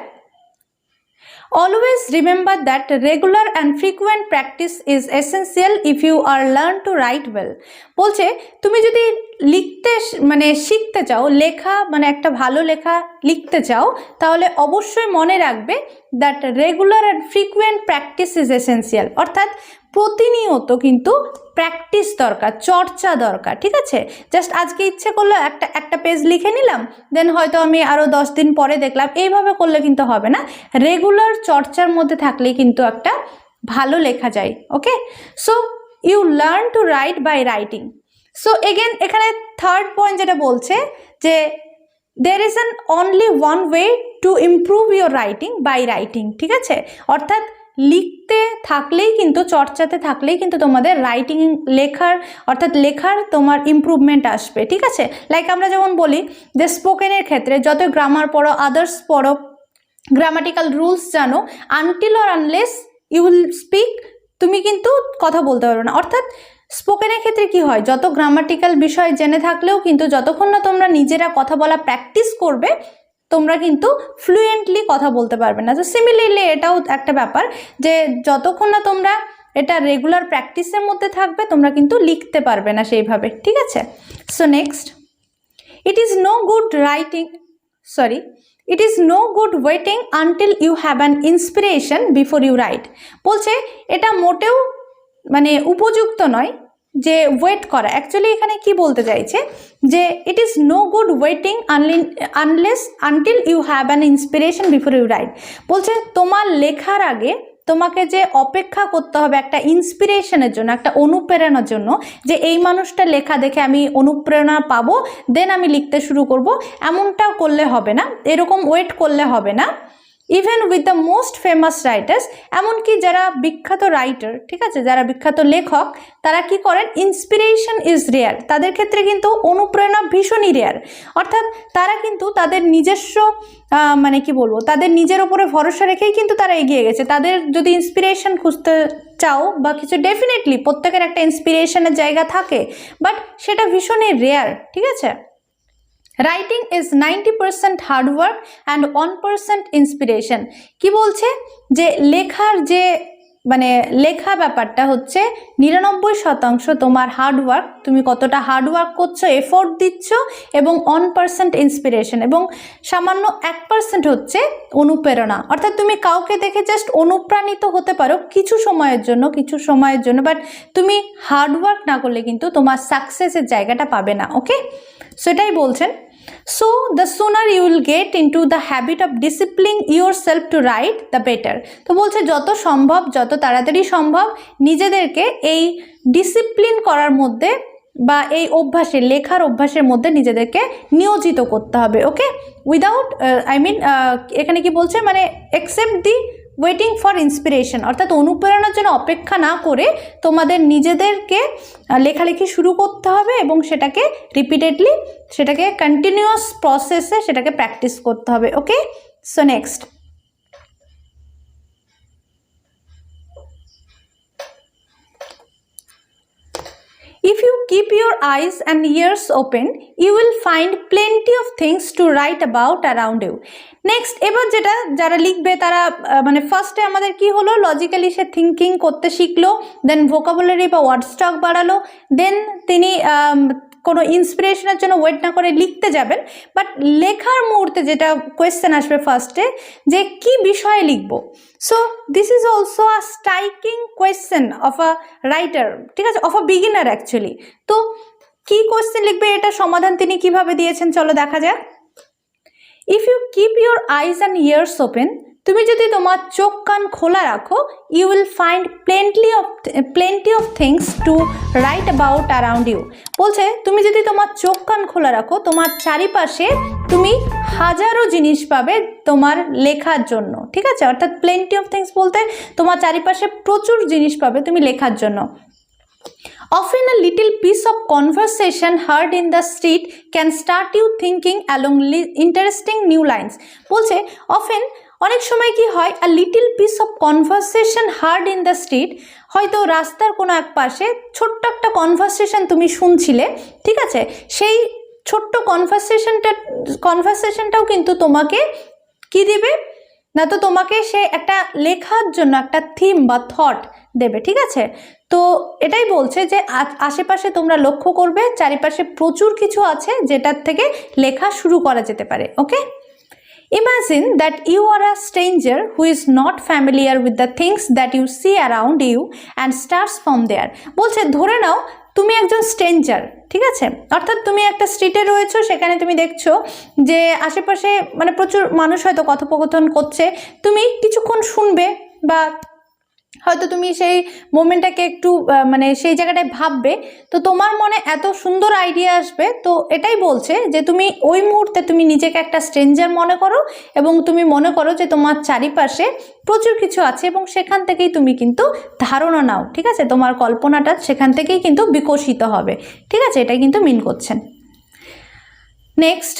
Speaker 1: always remember that regular and frequent practice is essential if you are learn to write well। বলছে তুমি যদি লিখতে মানে শিখতে চাও, লেখা মানে একটা ভালো লেখা লিখতে চাও, তাহলে অবশ্যই মনে রাখবে that regular and frequent practice is essential. অর্থাৎ প্রতিনিয়ত কিন্তু প্র্যাকটিস দরকার, চর্চা দরকার, ঠিক আছে। জাস্ট আজকে ইচ্ছে করলো একটা পেজ লিখে নিলাম, দেন হয়তো আমি আরও 10 দিন পরে দেখলাম, এইভাবে করলে কিন্তু হবে না। রেগুলার চর্চার মধ্যে থাকলেই কিন্তু একটা ভালো লেখা যায়। Okay, so you learn to write by writing. So again এখানে থার্ড পয়েন্ট যেটা বলছে যে there is an only one way to improve your writing by writing, ঠিক আছে। অর্থাৎ লিখতে থাকলেই কিন্তু, চর্চাতে থাকলেই কিন্তু তোমাদের রাইটিং, লেখার, অর্থাৎ লেখার তোমার ইমপ্রুভমেন্ট আসবে, ঠিক আছে। লাইক আমরা যেমন বলি যে স্পোকেনের ক্ষেত্রে যত গ্রামার পড়ো, আদার্স পড়ো, গ্রামাটিক্যাল রুলস জানো, until or unless you will speak, তুমি কিন্তু কথা বলতে পারবে না। অর্থাৎ স্পোকেনের ক্ষেত্রে কি হয়, যত গ্রামাটিক্যাল বিষয় জেনে থাকলেও কিন্তু যতক্ষণ না তোমরা নিজেরা কথা বলা প্র্যাকটিস করবে, তোমরা কিন্তু ফ্লুয়েন্টলি কথা বলতে পারবে না। তো সিমিলারলি এটাও একটা ব্যাপার যে যতক্ষণ না তোমরা এটা রেগুলার প্র্যাকটিসের মধ্যে থাকবে, তোমরা কিন্তু লিখতে পারবে না সেইভাবে, ঠিক আছে। So next, it is no good writing, sorry, it is no good waiting until you have an inspiration before you write. বলছে এটা মোটেও মানে উপযুক্ত নয় যে ওয়েট করা। অ্যাকচুয়ালি এখানে কি বলতে চাইছে যে it is no good waiting unless until you have an inspiration before you write. বলছে তোমার লেখার আগে তোমাকে যে অপেক্ষা করতে হবে একটা ইন্সপিরেশনের জন্য, একটা অনুপ্রেরণার জন্য, যে এই মানুষটা লেখা দেখে আমি অনুপ্রেরণা পাবো, দেন আমি লিখতে শুরু করব, এমনটা করলে হবে না, এরকম ওয়েট করলে হবে না। Even with the most famous writers, এমনকি যারা বিখ্যাত রাইটার, ঠিক আছে, যারা বিখ্যাত লেখক, তারা কি করেন, ইন্সপিরেশন ইজ রেয়ার, তাদের ক্ষেত্রে কিন্তু অনুপ্রেরণা ভীষণই রেয়ার। অর্থাৎ তারা কিন্তু তাদের নিজস্ব মানে কি বলবো, তাদের নিজের ওপরে ভরসা রেখেই কিন্তু তারা এগিয়ে গেছে। তাদের যদি ইন্সপিরেশন খুঁজতে চাও বা কিছু, ডেফিনেটলি প্রত্যেকের একটা ইন্সপিরেশনের জায়গা থাকে, বাট সেটা ভীষণই রেয়ার, ঠিক আছে। Writing is 90% hard work and 1% inspiration. কি বলছে, যে লেখার যে মানে লেখা ব্যাপারটা হচ্ছে 99% তোমার হার্ডওয়ার্ক, তুমি কতটা হার্ডওয়ার্ক করছো, এফোর্ট দিচ্ছ, এবং 1% ইন্সপিরেশন, এবং সামান্য 1% হচ্ছে অনুপ্রেরণা। অর্থাৎ তুমি কাউকে দেখে জাস্ট অনুপ্রাণিত হতে পারো কিছু সময়ের জন্য, বাট তুমি হার্ডওয়ার্ক না করলে কিন্তু তোমার সাকসেসের জায়গাটা পাবে না। ওকে, সেটাই বলছেন। So the sooner you will get into the habit of disciplining yourself to write, the better. তো বলছে যত সম্ভব, যত তাড়াতাড়ি সম্ভব নিজেদেরকে এই ডিসিপ্লিন করার মধ্যে বা এই অভ্যাসে, লেখার অভ্যাসের মধ্যে নিজেদেরকে নিয়োজিত করতে হবে। ওকে, উইদাউট এখানে কি বলছে, মানে except the waiting for inspiration, অর্থাৎ অনুপ্রেরণার জন্য অপেক্ষা না করে তোমাদের নিজেদেরকে লেখালেখি শুরু করতে হবে, এবং সেটাকে রিপিটেডলি, সেটাকে কন্টিনিউয়াস প্রসেসে সেটাকে প্র্যাকটিস করতে হবে। Okay, so next, if you keep your eyes and ears open, you will find plenty of things to write about around you. Next, এবার যেটা যারা লিখবে তারা মানে ফার্স্টে আমাদের কি হলো, লজিক্যালি সে থিঙ্কিং করতে শিখলো, দেন ভোকাবুলারি বা ওয়ার্ড স্টক বাড়ালো, দেন তিনি কোনো ইন্সপিরেশনের জন্য ওয়েট না করে লিখতে যাবেন। বাট লেখার মুহূর্তে যেটা কোয়েশ্চেন আসবে ফার্স্টে, যে কি বিষয়ে লিখব। So this is also a striking question of a writer, ঠিক আছে, অফ আ বিগিনার অ্যাকচুয়ালি। তো কি কোয়েশ্চেন লিখবে, এটা সমাধান তিনি কিভাবে দিয়েছেন, চলো দেখা যাক। If you keep your eyes and ears open, তুমি যদি তোমার চোখ কান খোলা রাখো, you will find plenty of things to write about around you. বলছে তুমি যদি তোমার চোখ কান খোলা রাখো, তোমার চারিপাশে তুমি হাজারো জিনিস পাবে তোমার লেখার জন্য, ঠিক আছে। অর্থাৎ প্লেন্টি অফ থিংস বলতে তোমার চারিপাশে প্রচুর জিনিস পাবে তুমি লেখার জন্য। Often a little piece of conversation heard in the street can start you thinking along interesting new lines. বলছে often, অনেক সময় কি হয়, a little piece of conversation heard in the street, হয়তো রাস্তার কোনো এক পাশে ছোট্ট একটা কনভারসেশন তুমি শুনছিলে, ঠিক আছে, সেই ছোট্ট কনভারসেশনটাও কিন্তু তোমাকে কি দিবে না, তো তোমাকে সে একটা লেখার জন্য একটা থিম বা থট দেবে, ঠিক আছে। তো এটাই বলছে যে আশেপাশে তোমরা লক্ষ্য করবে, চারিপাশে প্রচুর কিছু আছে যেটার থেকে লেখা শুরু করা যেতে পারে। Okay, imagine that you are a stranger who is not familiar with the things that you see around you and starts from there. বলছে ধরে নাও তুমি একজন স্ট্রেঞ্জার, ঠিক আছে, অর্থাৎ তুমি একটা স্ট্রিটে রয়েছো, সেখানে তুমি দেখছো যে আশেপাশে মানে প্রচুর মানুষ হয়তো কথোপকথন করছে, তুমি কিছুক্ষণ শুনবে, বা হয়তো তুমি সেই মোমেন্টটাকে একটু মানে সেই জায়গাটায় ভাববে, তো তোমার মনে এত সুন্দর আইডিয়া আসবে। তো এটাই বলছে যে তুমি ওই মুহূর্তে তুমি নিজেকে একটা স্ট্রেঞ্জার মনে করো, এবং তুমি মনে করো যে তোমার চারিপাশে প্রচুর কিছু আছে, এবং সেখান থেকেই তুমি কিন্তু ধারণা নাও, ঠিক আছে, তোমার কল্পনাটা সেখান থেকেই কিন্তু বিকশিত হবে, ঠিক আছে, এটাই কিন্তু মিন করছেন। নেক্সট,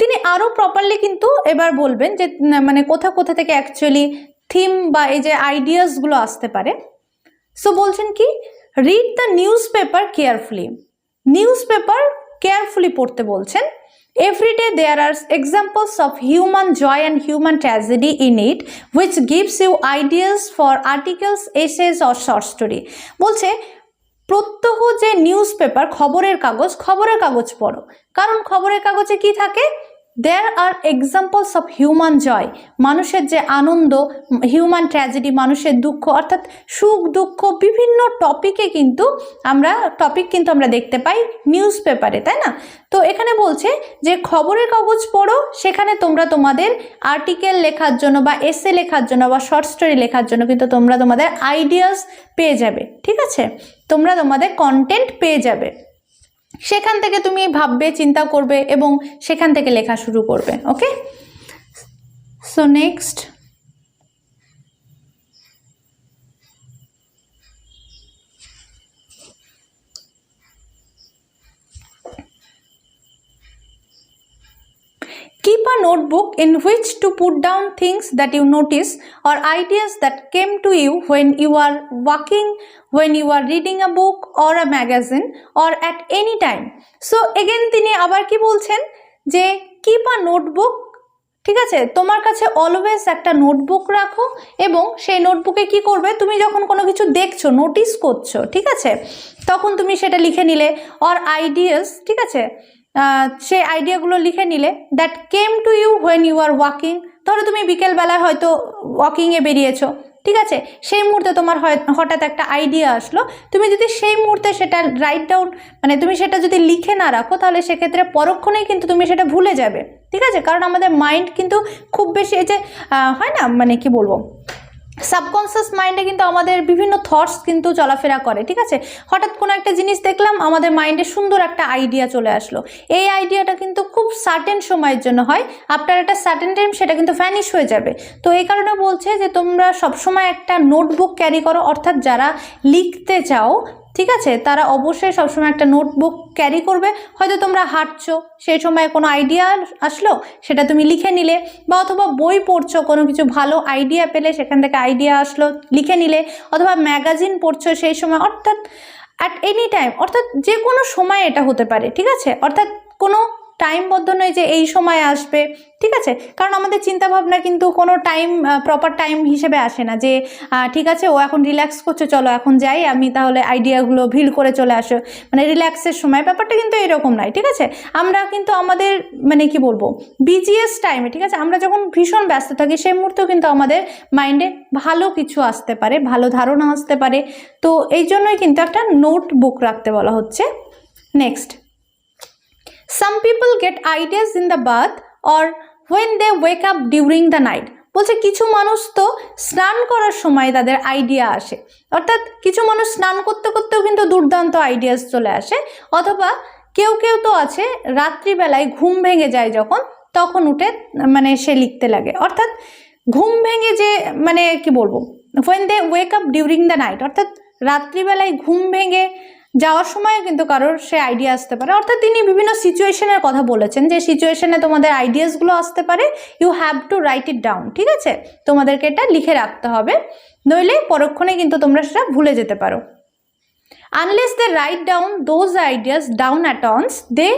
Speaker 1: তিনি আরও প্রপারলি কিন্তু এবার বলবেন যে মানে কোথা থেকে অ্যাকচুয়ালি থিম বা এই যে আইডিয়াসগুলো আসতে পারে। সো বলছেন কি, read the newspaper carefully. Newspaper carefully পড়তে বলছেন। Every day there are examples of human joy and human tragedy in it which gives you ideas for articles, essays or short story. বলছে প্রত্যহ যে নিউজ পেপার, খবরের কাগজ পড়ো, কারণ খবরের কাগজে কি থাকে, দেয়ার আর এক্সাম্পলস অফ হিউম্যান জয়, মানুষের যে আনন্দ, হিউম্যান ট্র্যাজেডি, মানুষের দুঃখ, অর্থাৎ সুখ দুঃখ বিভিন্ন টপিকে কিন্তু আমরা দেখতে পাই নিউজ পেপারে, তাই না। তো এখানে বলছে যে খবরের কাগজ পড়ো, সেখানে তোমরা তোমাদের আর্টিকেল লেখার জন্য বা এসে লেখার জন্য বা শর্ট স্টোরি লেখার জন্য কিন্তু তোমরা তোমাদের আইডিয়াস পেয়ে যাবে, ঠিক আছে, তোমরা তোমাদের কন্টেন্ট পেয়ে যাবে, সেখান থেকে তুমি ভাববে, চিন্তা করবে এবং সেখান থেকে লেখা শুরু করবে। ওকে, So next, keep a notebook in which to put down things that you notice or ideas that came to you when you are walking, when you are reading a book or a magazine or at any time. So again তিনি আবার কি বলছেন যে keep a notebook, ঠিক আছে, তোমার কাছে always একটা নোটবুক রাখো এবং সেই নোটবুকে কি করবে, তুমি যখন কোনো কিছু দেখছো, নোটিস করছো, ঠিক আছে, তখন তুমি সেটা লিখে নিলে, অর আইডিয়াস, ঠিক আছে, সেই আইডিয়াগুলো লিখে নিলে, that came to you when you are walking, ধরো তুমি বিকেলবেলায় হয়তো ওয়াকিংয়ে বেরিয়েছো, ঠিক আছে, সেই মুহূর্তে তোমার হঠাৎ একটা আইডিয়া আসলো, তুমি যদি সেই মুহূর্তে সেটা রাইট ডাউন, মানে তুমি সেটা যদি লিখে না রাখো, তাহলে সেক্ষেত্রে পরক্ষণেই কিন্তু তুমি সেটা ভুলে যাবে, ঠিক আছে, কারণ আমাদের মাইন্ড কিন্তু খুব বেশি এই যে হয় না, মানে কি বলবো, সাবকনসিয়াস মাইন্ডে কিন্তু আমাদের বিভিন্ন থটস কিন্তু চলাফেরা করে, ঠিক আছে, হঠাৎ কোনো একটা জিনিস দেখলাম, আমাদের মাইন্ডে সুন্দর একটা আইডিয়া চলে আসলো, এই আইডিয়াটা কিন্তু খুব সার্টেন সময়ের জন্য হয়, আফটার একটা সার্টেন টাইম সেটা কিন্তু ভ্যানিশ হয়ে যাবে। তো এই কারণে বলছে যে তোমরা সবসময় একটা নোটবুক ক্যারি করো, অর্থাৎ যারা লিখতে চাও, ঠিক আছে, তারা অবশ্যই সবসময় একটা নোটবুক ক্যারি করবে। হয়তো তোমরা হাঁটছো, সেই সময় কোনো আইডিয়া আসলো, সেটা তুমি লিখে নিলে, বা অথবা বই পড়ছো, কোনো কিছু ভালো আইডিয়া পেলে সেখান থেকে আইডিয়া আসলো, লিখে নিলে, অথবা ম্যাগাজিন পড়ছো সেই সময়, অর্থাৎ অ্যাট এনি টাইম, অর্থাৎ যে কোনো সময় এটা হতে পারে, ঠিক আছে, অর্থাৎ কোনো টাইমবদ্ধ নয় যে এই সময় আসবে, ঠিক আছে, কারণ আমাদের চিন্তাভাবনা কিন্তু কোনো টাইম প্রপার টাইম হিসেবে আসে না, যে ঠিক আছে ও এখন রিল্যাক্স করছে, চলো এখন যাই আমি, তাহলে আইডিয়াগুলো ভিড় করে চলে আসো, মানে রিল্যাক্সের সময়, ব্যাপারটা কিন্তু এরকম নয়, ঠিক আছে, আমরা কিন্তু আমাদের মানে কি বলবো বিজিএস টাইমে, ঠিক আছে, আমরা যখন ভীষণ ব্যস্ত থাকি সেই মুহূর্তেও কিন্তু আমাদের মাইন্ডে ভালো কিছু আসতে পারে, ভালো ধারণা আসতে পারে, তো এই জন্যই কিন্তু একটা নোটবুক রাখতে বলা হচ্ছে। Next, some people get ideas in the bath or when they wake up during the night, বলছে কিছু মানুষ তো স্নান করার সময় তাদের আইডিয়া আসে, অর্থাৎ কিছু মানুষ স্নান করতে করতেও কিন্তু দুর্দান্ত আইডিয়াস চলে আসে, অথবা কেউ কেউ তো আছে রাত্রিবেলায় ঘুম ভেঙে যায় যখন, তখন উঠে মানে সে লিখতে লাগে, অর্থাৎ ঘুম ভেঙে যে মানে কি বলবো when they wake up during the night, অর্থাৎ রাত্রিবেলায় ঘুম ভেঙে যাওয়ার সময় কিন্তু কারোর সে আইডিয়া আসতে পারে, অর্থাৎ তিনি বিভিন্ন সিচুয়েশনের কথা বলেছেন, যে সিচুয়েশনে তোমাদের আইডিয়াসগুলো আসতে পারে, you have to write it down, ঠিক আছে, তোমাদেরকে এটা লিখে রাখতে হবে, নইলে পরক্ষণে কিন্তু তোমরা সেটা ভুলে যেতে পারো। Unless they write down those ideas down at once, they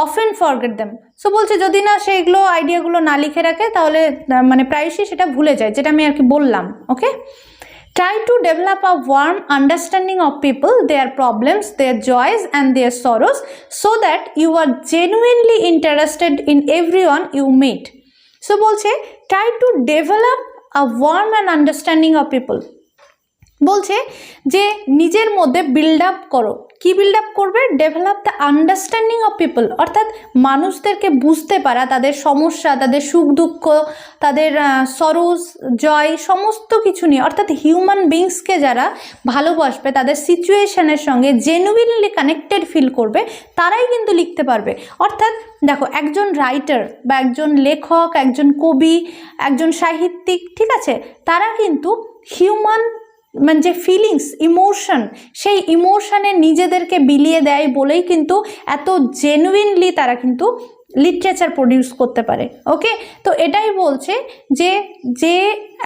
Speaker 1: often forget them. So বলছে যদি না সেগুলো আইডিয়াগুলো না লিখে রাখে, তাহলে মানে প্রায়শই সেটা ভুলে যায়, যেটা আমি আর কি বললাম। ওকে, try to develop a warm understanding of people, their problems, their joys and their sorrows, so that you are genuinely interested in everyone you meet. So বলছে try to develop a warm and understanding of people, বলছে যে নিজের মধ্যে build up করো, কি build up করবে, develop the understanding of people, অর্থাৎ মানুষদেরকে বুঝতে পারা, তাদের সমস্যা, তাদের সুখ দুঃখ, তাদের সরোজ জয়, সমস্ত কিছু নিয়ে, অর্থাৎ হিউম্যান বিংসকে যারা ভালোবাসবে, তাদের সিচুয়েশনের সঙ্গে জেনুইনলি কানেক্টেড ফিল করবে, তারাই কিন্তু লিখতে পারবে। অর্থাৎ দেখো, একজন রাইটার বা একজন লেখক, একজন কবি, একজন সাহিত্যিক, ঠিক আছে, তারা কিন্তু হিউম্যান মানে যে ফিলিংস, ইমোশন, সেই ইমোশনে নিজেদেরকে বিলিয়ে দেয় বলেই কিন্তু এত জেনুইনলি তারা কিন্তু লিটারেচার প্রডিউস করতে পারে। ওকে, তো এটাই বলছে যে যে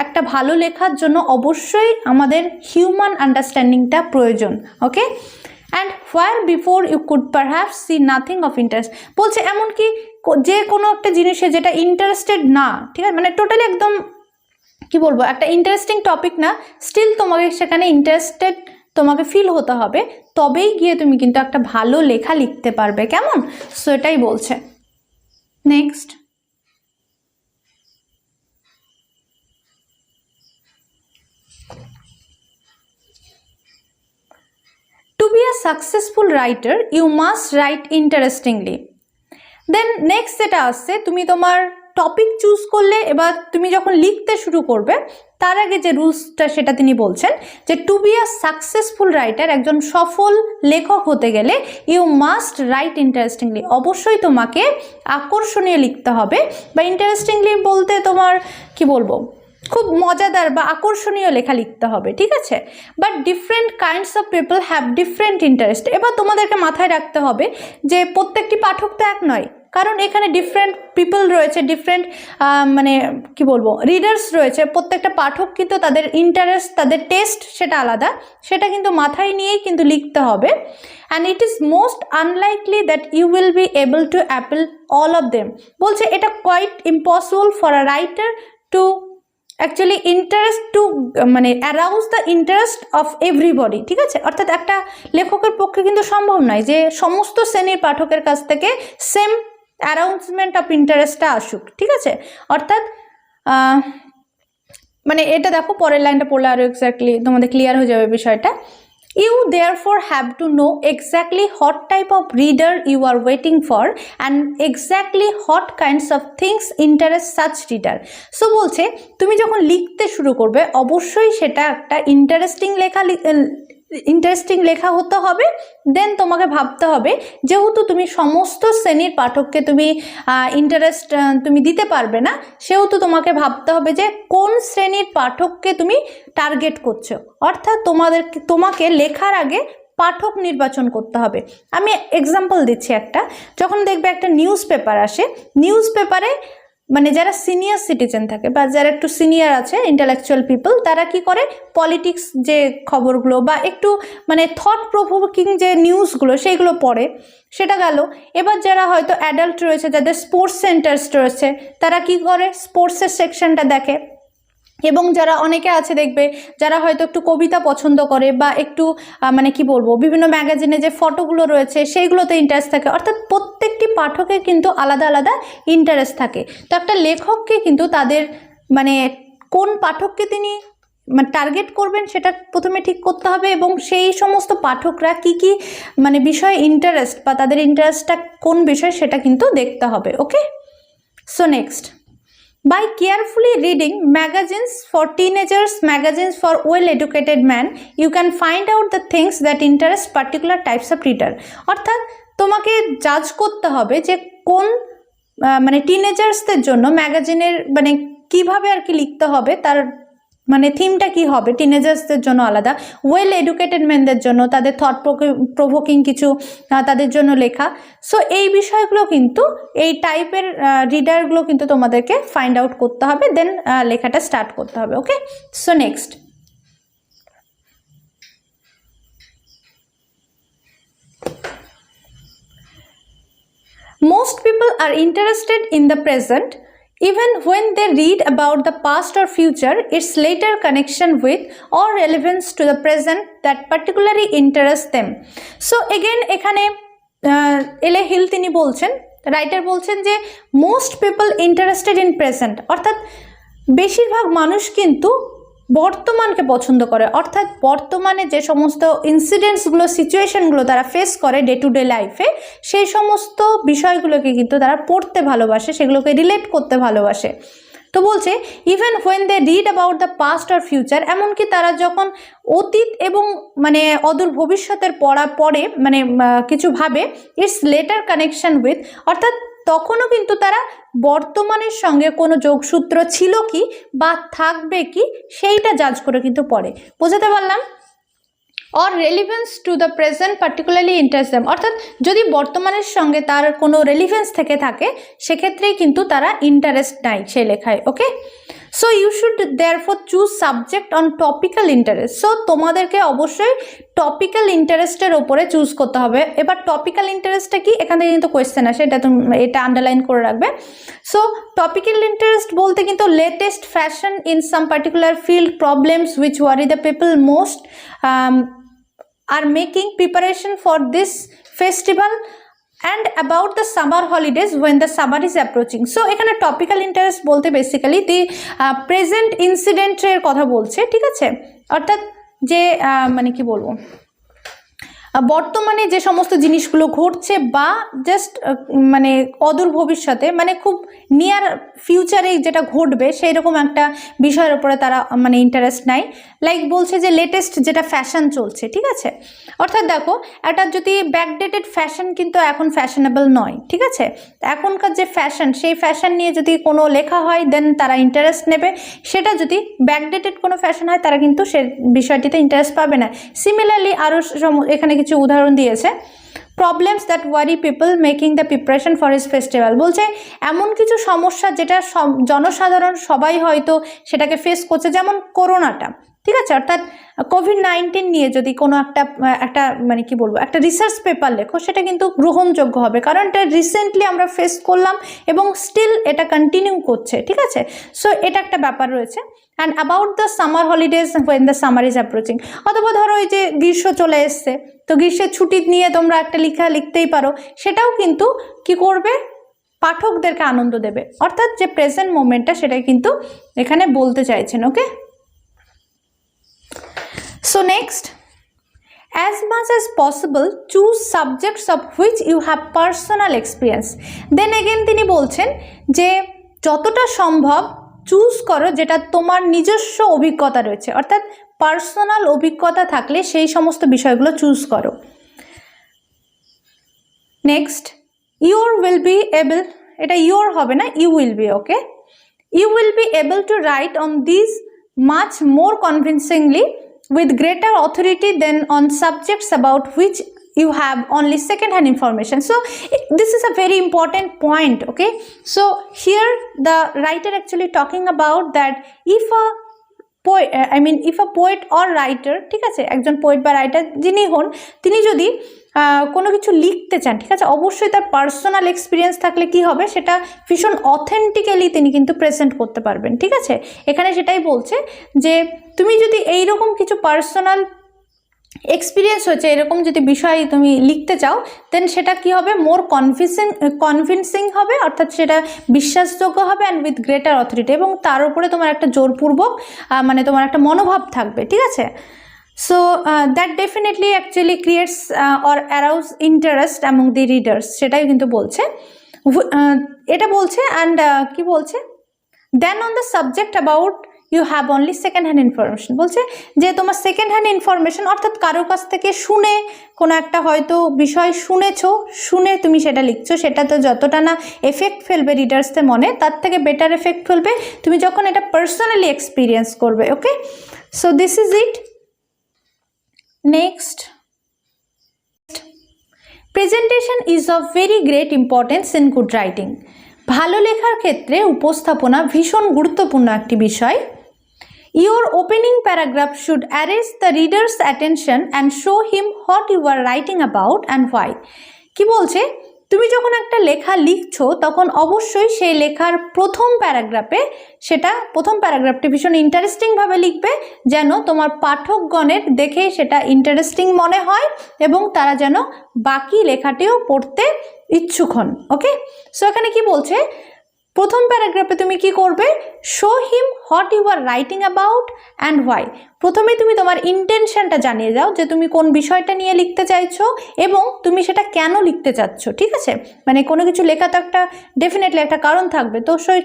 Speaker 1: একটা ভালো লেখার জন্য অবশ্যই আমাদের হিউম্যান আন্ডারস্ট্যান্ডিংটা প্রয়োজন। Okay, and where before you could perhaps see nothing of interest, বলছে এমনকি যে কোনো একটা জিনিসে যেটা ইন্টারেস্টেড না, ঠিক আছে, মানে টোটালি একদম কি বলবো একটা ইন্টারেস্টিং টপিক না, স্টিল তোমাকে সেখানে ইন্টারেস্টেড তোমাকে ফিল হতে হবে, তবেই গিয়ে তুমি কিন্তু একটা ভালো লেখা লিখতে পারবে, কেমন? সো এটাই বলছে। Next, to be a successful writer you must write interestingly. Then next যেটা আসছে, তুমি তোমার টপিক চুজ করলে, এবার তুমি যখন লিখতে শুরু করবে তার আগে যে রুলসটা সেটা তিনি বলছেন যে to be a successful writer, একজন সফল লেখক হতে গেলে ইউ মাস্ট রাইট ইন্টারেস্টিংলি, অবশ্যই তোমাকে আকর্ষণীয় লিখতে হবে, বা ইন্টারেস্টিংলি বলতে তোমার কি বলবো, খুব মজাদার বা আকর্ষণীয় লেখা লিখতে হবে, ঠিক আছে। But different kinds of people have different interest. এবার তোমাদেরকে মাথায় রাখতে হবে যে প্রত্যেকটি পাঠক তো এক নয়, কারণ এখানে ডিফারেন্ট পিপল রয়েছে, ডিফারেন্ট মানে কি বলবো রিডার্স রয়েছে, প্রত্যেকটা পাঠক কিন্তু তাদের ইন্টারেস্ট, তাদের টেস্ট সেটা আলাদা, সেটা কিন্তু মাথায় নিয়েই কিন্তু লিখতে হবে। And it is most unlikely that you will be able to appeal all of them. বলছে এটা quite impossible for a writer to actually interest to মানে arouse the interest of everybody, ঠিক আছে। অর্থাৎ একটা লেখকের পক্ষে কিন্তু সম্ভব নয় যে সমস্ত শ্রেণীর পাঠকের কাছ থেকে সেম অ্যারাউন্সমেন্ট অফ ইন্টারেস্টটা আসুক, ঠিক আছে। অর্থাৎ মানে এটা দেখো পরের লাইনটা পড়লে আরও এক্স্যাক্টলি তোমাদের ক্লিয়ার হয়ে যাবে বিষয়টা। You therefore have to know exactly what type of reader you are waiting for and exactly what kinds of things interest such reader. So বলছে তুমি যখন লিখতে শুরু করবে অবশ্যই সেটা একটা ইন্টারেস্টিং লেখা হতে হবে। দেন তোমাকে ভাবতে হবে যেহেতু তুমি সমস্ত শ্রেণীর পাঠককে তুমি ইন্টারেস্ট তুমি দিতে পারবে না, সেহেতু তোমাকে ভাবতে হবে যে কোন শ্রেণীর পাঠককে তুমি টার্গেট করছো। অর্থাৎ তোমাকে লেখার আগে পাঠক নির্বাচন করতে হবে। আমি এক্সাম্পল দিচ্ছি একটা, যখন দেখবে একটা নিউজ পেপার আসে, নিউজ পেপারে মানে যারা সিনিয়র সিটিজেন থাকে বা যারা একটু সিনিয়র আছে ইন্টেলেকচুয়াল পিপল, তারা কি করে পলিটিক্স যে খবরগুলো বা একটু মানে থট প্রভোকিং যে নিউজগুলো সেইগুলো পড়ে, সেটা গেল। এবার যারা হয়তো অ্যাডাল্ট রয়েছে, যাদের স্পোর্টস ইন্টারেস্ট রয়েছে, তারা কি করে স্পোর্টসের সেকশনটা দেখে। এবং যারা অনেকে আছে দেখবে যারা হয়তো একটু কবিতা পছন্দ করে বা একটু মানে কি বলবো বিভিন্ন ম্যাগাজিনে যে ফটোগুলো রয়েছে সেইগুলোতে ইন্টারেস্ট থাকে। অর্থাৎ প্রত্যেকটি পাঠকের কিন্তু আলাদা আলাদা ইন্টারেস্ট থাকে। তো একটা লেখককে কিন্তু তাদের মানে কোন পাঠককে তিনি মানে টার্গেট করবেন সেটা প্রথমে ঠিক করতে হবে, এবং সেই সমস্ত পাঠকরা কি কি মানে বিষয়ে ইন্টারেস্ট বা তাদের ইন্টারেস্টটা কোন বিষয় সেটা কিন্তু দেখতে হবে। Okay, so next, by carefully reading magazines for teenagers, magazines for well-educated men, you can find out the things that interest particular types of reader. অর্থাৎ তোমাকে জাজ করতে হবে যে কোন মানে টিনেজার্সদের জন্য ম্যাগাজিনের মানে কিভাবে আর কি লিখতে হবে, তার মানে থিমটা কি হবে। টিনেজার্সদের জন্য আলাদা, ওয়েল এডুকেটেড মেনদের জন্য তাদের থট প্রভোকিং কিছু তাদের জন্য লেখা। সো এই বিষয়গুলো কিন্তু এই টাইপের রিডারগুলো কিন্তু তোমাদেরকে ফাইন্ড আউট করতে হবে, দেন লেখাটা স্টার্ট করতে হবে। Okay, so next, most people are interested in the present. Even when they read about the past or future, its later connection with or relevance to the present that particularly interests them. So again এখানে এলে hill তিনি বলছেন, writer বলছেন যে most people interested in present, অর্থাৎ বেশিরভাগ মানুষ কিন্তু বর্তমানকে পছন্দ করে। অর্থাৎ বর্তমানে যে সমস্ত ইনসিডেন্টসগুলো সিচুয়েশনগুলো তারা ফেস করে ডে টু ডে লাইফে, সেই সমস্ত বিষয়গুলোকে কিন্তু তারা পড়তে ভালোবাসে, সেগুলোকে রিলেট করতে ভালোবাসে। তো বলছে even when they read about the past or future, এমনকি তারা যখন অতীত এবং মানে অদূর ভবিষ্যতের পড়ে মানে কিছু ভাবে, ইটস লেটার কানেকশন উইথ, অর্থাৎ তখনও কিন্তু তারা বর্তমানের সঙ্গে কোনো যোগসূত্র ছিল কি বা থাকবে কি সেইটা জাজ করে কিন্তু পড়ে। বোঝাতে পারলাম? Or relevance to the present particularly interest them, অর্থাৎ যদি বর্তমানের সঙ্গে তার কোনো রেলিভেন্স থেকে থাকে সেক্ষেত্রেই কিন্তু তারা ইন্টারেস্ট নেয় সেই লেখায়। Okay, so you should therefore choose subject on topical interest. So তোমাদেরকে অবশ্যই টপিক্যাল ইন্টারেস্টের ওপরে চুজ করতে হবে। এবার টপিক্যাল ইন্টারেস্টটা কি, এখান থেকে কিন্তু কোয়েশ্চেন আসে, এটা আন্ডারলাইন করে রাখবে। সো টপিক্যাল ইন্টারেস্ট বলতে কিন্তু latest fashion in some particular field, problems which worry the people most are making preparation for this festival and about the summer holidays when the summer is approaching. So এখানে topical interest বলতে basically the present ইনসিডেন্টের কথা বলছে, ঠিক আছে। অর্থাৎ যে মানে কি বলবো বর্তমানে যে সমস্ত জিনিসগুলো ঘটছে বা জাস্ট মানে অদূর ভবিষ্যতে মানে খুব নিয়ার ফিউচারে যেটা ঘটবে সেই রকম একটা বিষয়ের উপরে তারা মানে ইন্টারেস্ট নেয়। লাইক বলছে যে লেটেস্ট যেটা ফ্যাশন চলছে, ঠিক আছে, অর্থাৎ দেখো একটা যদি ব্যাকডেটেড ফ্যাশন কিন্তু এখন ফ্যাশনেবল নয়, ঠিক আছে, এখনকার যে ফ্যাশন সেই ফ্যাশন নিয়ে যদি কোনো লেখা হয় দেন তারা ইন্টারেস্ট নেবে, সেটা যদি ব্যাকডেটেড কোনো ফ্যাশন হয় তারা কিন্তু সে বিষয়টিতে ইন্টারেস্ট পাবে না। সিমিলারলি আরও এখানে কিছু উদাহরণ দিয়েছে, problems that worry people making the preparation for his festival, বলছে এমন কিছু সমস্যা যেটা জনসাধারণ সবাই হয়তো সেটাকে ফেস করছে, যেমন করোনাটা, ঠিক আছে, অর্থাৎ কোভিড-19 নিয়ে যদি কোনো একটা মানে কি বলবো একটা রিসার্চ পেপার লেখো সেটা কিন্তু গ্রহণযোগ্য হবে, কারণ এটা রিসেন্টলি আমরা ফেস করলাম এবং স্টিল এটা কন্টিনিউ করছে, ঠিক আছে। সো এটা একটা ব্যাপার রয়েছে। And about the summer holidays when the summer is approaching, অথবা ধরো এই যে গ্রীষ্ম চলে এসছে তো গ্রীষ্মের ছুটি নিয়ে তোমরা একটা লেখা লিখতেই পারো, সেটাও কিন্তু কি করবে, পাঠকদেরকে আনন্দ দেবে, অর্থাৎ যে প্রেজেন্ট মোমেন্টটা সেটাই কিন্তু এখানে বলতে চাইছেন। ওকে, so next, as much as possible choose subjects of which you have personal experience, then again তিনি বলছেন যে যতটা সম্ভব চুজ করো যেটা তোমার নিজস্ব অভিজ্ঞতা রয়েছে, অর্থাৎ পার্সোনাল অভিজ্ঞতা থাকলে সেই সমস্ত বিষয়গুলো চুজ করো। Next, your will be able, এটা ইউর হবে না, you will be, okay, you will be able to write on this much more convincingly with greater authority than on subjects about which you have only second-hand information. So this is a very important point, okay. So here the writer actually talking about that if a poet, if a poet or writer, ঠিক আছে, একজন poet বা writer যিনি হন তিনি যদি কোনো কিছু লিখতে চান, ঠিক আছে, অবশ্যই তার পার্সোনাল এক্সপিরিয়েন্স থাকলে কি হবে, সেটা ভীষণ অথেন্টিক্যালি তিনি কিন্তু প্রেজেন্ট করতে পারবেন, ঠিক আছে। এখানে সেটাই বলছে যে তুমি যদি এইরকম কিছু পার্সোনাল এক্সপিরিয়েন্স হয়েছে এরকম যদি বিষয় তুমি লিখতে চাও দেন সেটা কি হবে, মোর কনভিনসিং হবে, অর্থাৎ সেটা বিশ্বাসযোগ্য হবে, অ্যান্ড উইথ গ্রেটার অথরিটি, এবং তার উপরে তোমার একটা জোরপূর্বক মানে তোমার একটা মনোভাব থাকবে, ঠিক আছে। So that definitely actually creates or arouse interest among the readers, সেটাই কিন্তু বলছে, এটা বলছে। অ্যান্ড কি বলছে, then on the subject about you have only second hand information, বলছে যে তোমার সেকেন্ড হ্যান্ড ইনফরমেশন অর্থাৎ কারোর কাছ থেকে শুনে কোনো একটা হয়তো বিষয় শুনে তুমি সেটা লিখছো, সেটা তো যতটা না এফেক্ট ফেলবে রিডার্সদের মনে তার থেকে বেটার এফেক্ট ফেলবে তুমি যখন এটা পার্সোনালি এক্সপিরিয়েন্স করবে। Okay, so this is it. Next, presentation is of very great importance in good writing, ভালো লেখার ক্ষেত্রে উপস্থাপনা ভীষণ গুরুত্বপূর্ণ একটি বিষয়। Your opening paragraph should arrest the reader's attention and show him what you are writing about and why. কি বলছে, তুমি যখন একটা লেখা লিখছো তখন অবশ্যই সেই লেখার প্রথম প্যারাগ্রাফটি ভীষণ ইন্টারেস্টিংভাবে লিখবে, যেন তোমার পাঠকগণের দেখে সেটা ইন্টারেস্টিং মনে হয় এবং তারা যেন বাকি লেখাটিও পড়তে ইচ্ছুক হন। ওকে, সো এখানে কি বলছে, প্রথম প্যারাগ্রাফে তুমি কি করবে, show him what you are writing about and why, প্রথমে তুমি তোমার ইন্টেনশনটা জানিয়ে দাও যে তুমি কোন বিষয়টা নিয়ে লিখতে চাইছো এবং তুমি সেটা কেন লিখতে চাচ্ছ, ঠিক আছে, মানে কোনো কিছু লেখা তো একটা ডেফিনেটলি একটা কারণ থাকবে, তো সেই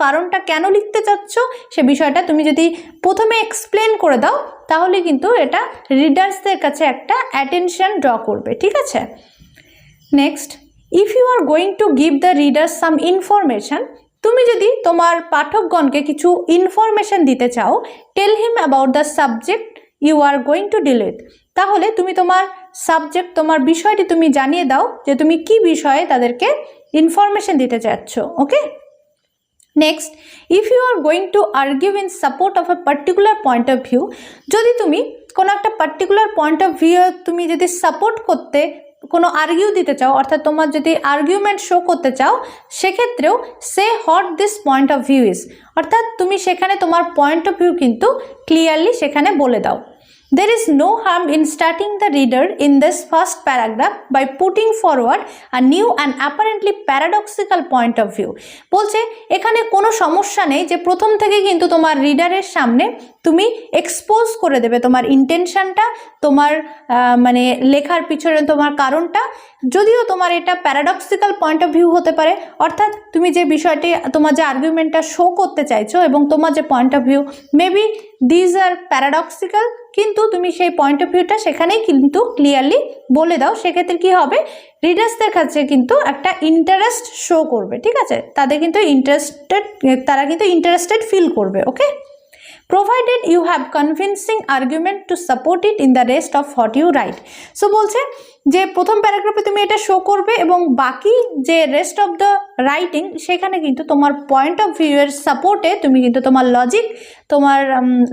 Speaker 1: কারণটা কেন লিখতে চাচ্ছ সে বিষয়টা তুমি যদি প্রথমে এক্সপ্লেন করে দাও তাহলে কিন্তু এটা রিডার্সদের কাছে একটা অ্যাটেনশন ড্র করবে, ঠিক আছে। Next, if you are going to give the readers some information, তুমি যদি তোমার পাঠকগণকে কিছু ইনফরমেশন দিতে চাও, tell him about the subject you are going to deal with, তাহলে তুমি তোমার সাবজেক্ট তোমার বিষয়টি তুমি জানিয়ে দাও যে তুমি কি বিষয়ে তাদেরকে ইনফরমেশন দিতে চাচ্ছ। Okay, next, if you are going to argue in support of a particular point of view, যদি তুমি কোনো একটা পার্টিকুলার পয়েন্ট অফ ভিউ তুমি যদি সাপোর্ট করতে কোনো আর্গিউ দিতে চাও, অর্থাৎ তোমার যদি আর্গুমেন্ট শো করতে চাও, সেক্ষেত্রেও say what this point of view is, অর্থাৎ তুমি সেখানে তোমার পয়েন্ট অফ ভিউ কিন্তু ক্লিয়ারলি সেখানে বলে দাও। There is no harm in starting the reader in this first paragraph by putting forward a new and apparently paradoxical point of view. বলছে এখানে কোনো সমস্যা নেই যে প্রথম থেকে কিন্তু তোমার রিডারের সামনে তুমি এক্সপোজ করে দেবে তোমার ইন্টেনশনটা, তোমার মানে লেখার পিছনে তোমার কারণটা, যদিও তোমার এটা প্যারাডক্সিক্যাল পয়েন্ট অফ ভিউ হতে পারে, অর্থাৎ তুমি যে বিষয়টি তোমার যে আর্গুমেন্টটা শো করতে চাইছো এবং তোমার যে point of view maybe these are paradoxical, কিন্তু তুমি সেই পয়েন্ট অফ ভিউটা সেখানেই কিন্তু ক্লিয়ারলি বলে দাও। সেক্ষেত্রে কি হবে, রিডার্সদের কাছে কিন্তু একটা ইন্টারেস্ট শো করবে, ঠিক আছে, তারা কিন্তু ইন্টারেস্টেড ফিল করবে। ওকে, provided you have convincing argument to support it in the rest of what you write. So বলছে যে প্রথম প্যারাগ্রাফে তুমি এটা শো করবে এবং বাকি যে রেস্ট অফ দ্য রাইটিং সেখানে কিন্তু তোমার পয়েন্ট অফ ভিউ এর সাপোর্টে তুমি কিন্তু তোমার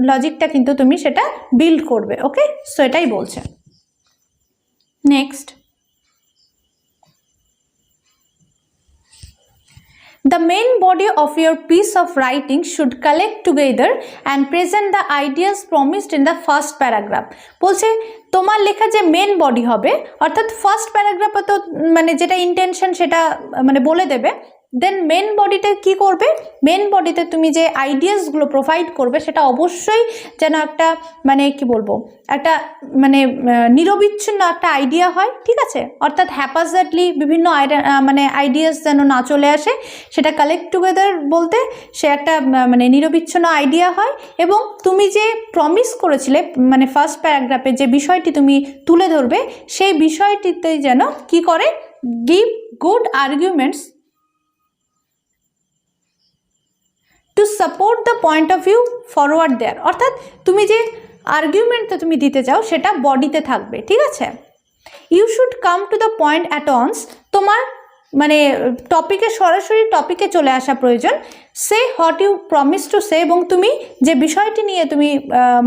Speaker 1: লজিকটা কিন্তু তুমি সেটা বিল্ড করবে। ওকে, সো এটাই বলছে। Next, the main body of your piece of writing should collect together and present the ideas promised in the first paragraph. বলছে তোমার লেখা যে মেন বডি হবে, অর্থাৎ ফার্স্ট প্যারাগ্রাফে তো মানে যেটা ইন্টেনশন সেটা মানে বলে দেবে, দেন মেন বডিতে কি করবে, মেন বডিতে তুমি যে আইডিয়াসগুলো প্রোভাইড করবে সেটা অবশ্যই যেন একটা মানে কি বলবো, একটা মানে নিরবিচ্ছিন্ন একটা আইডিয়া হয়, ঠিক আছে, অর্থাৎ হ্যাপাজার্ডলি বিভিন্ন মানে আইডিয়াস যেন না চলে আসে, সেটা কালেক্ট টুগেদার বলতে সে একটা মানে নিরবিচ্ছিন্ন আইডিয়া হয়, এবং তুমি যে প্রমিস করেছিলে মানে ফার্স্ট প্যারাগ্রাফে যে বিষয়টি তুমি তুলে ধরবে সেই বিষয়টিতে যেন কি করে, give good arguments to support the point of view forward there, অর্থাৎ তুমি যে আর্গুমেন্টটা তুমি দিতে চাও সেটা বডিতে থাকবে, ঠিক আছে। You should come to the point at once, তোমার মানে টপিকে সরাসরি টপিকে চলে আসা প্রয়োজন। Say what you promise to say, এবং তুমি যে বিষয়টি নিয়ে তুমি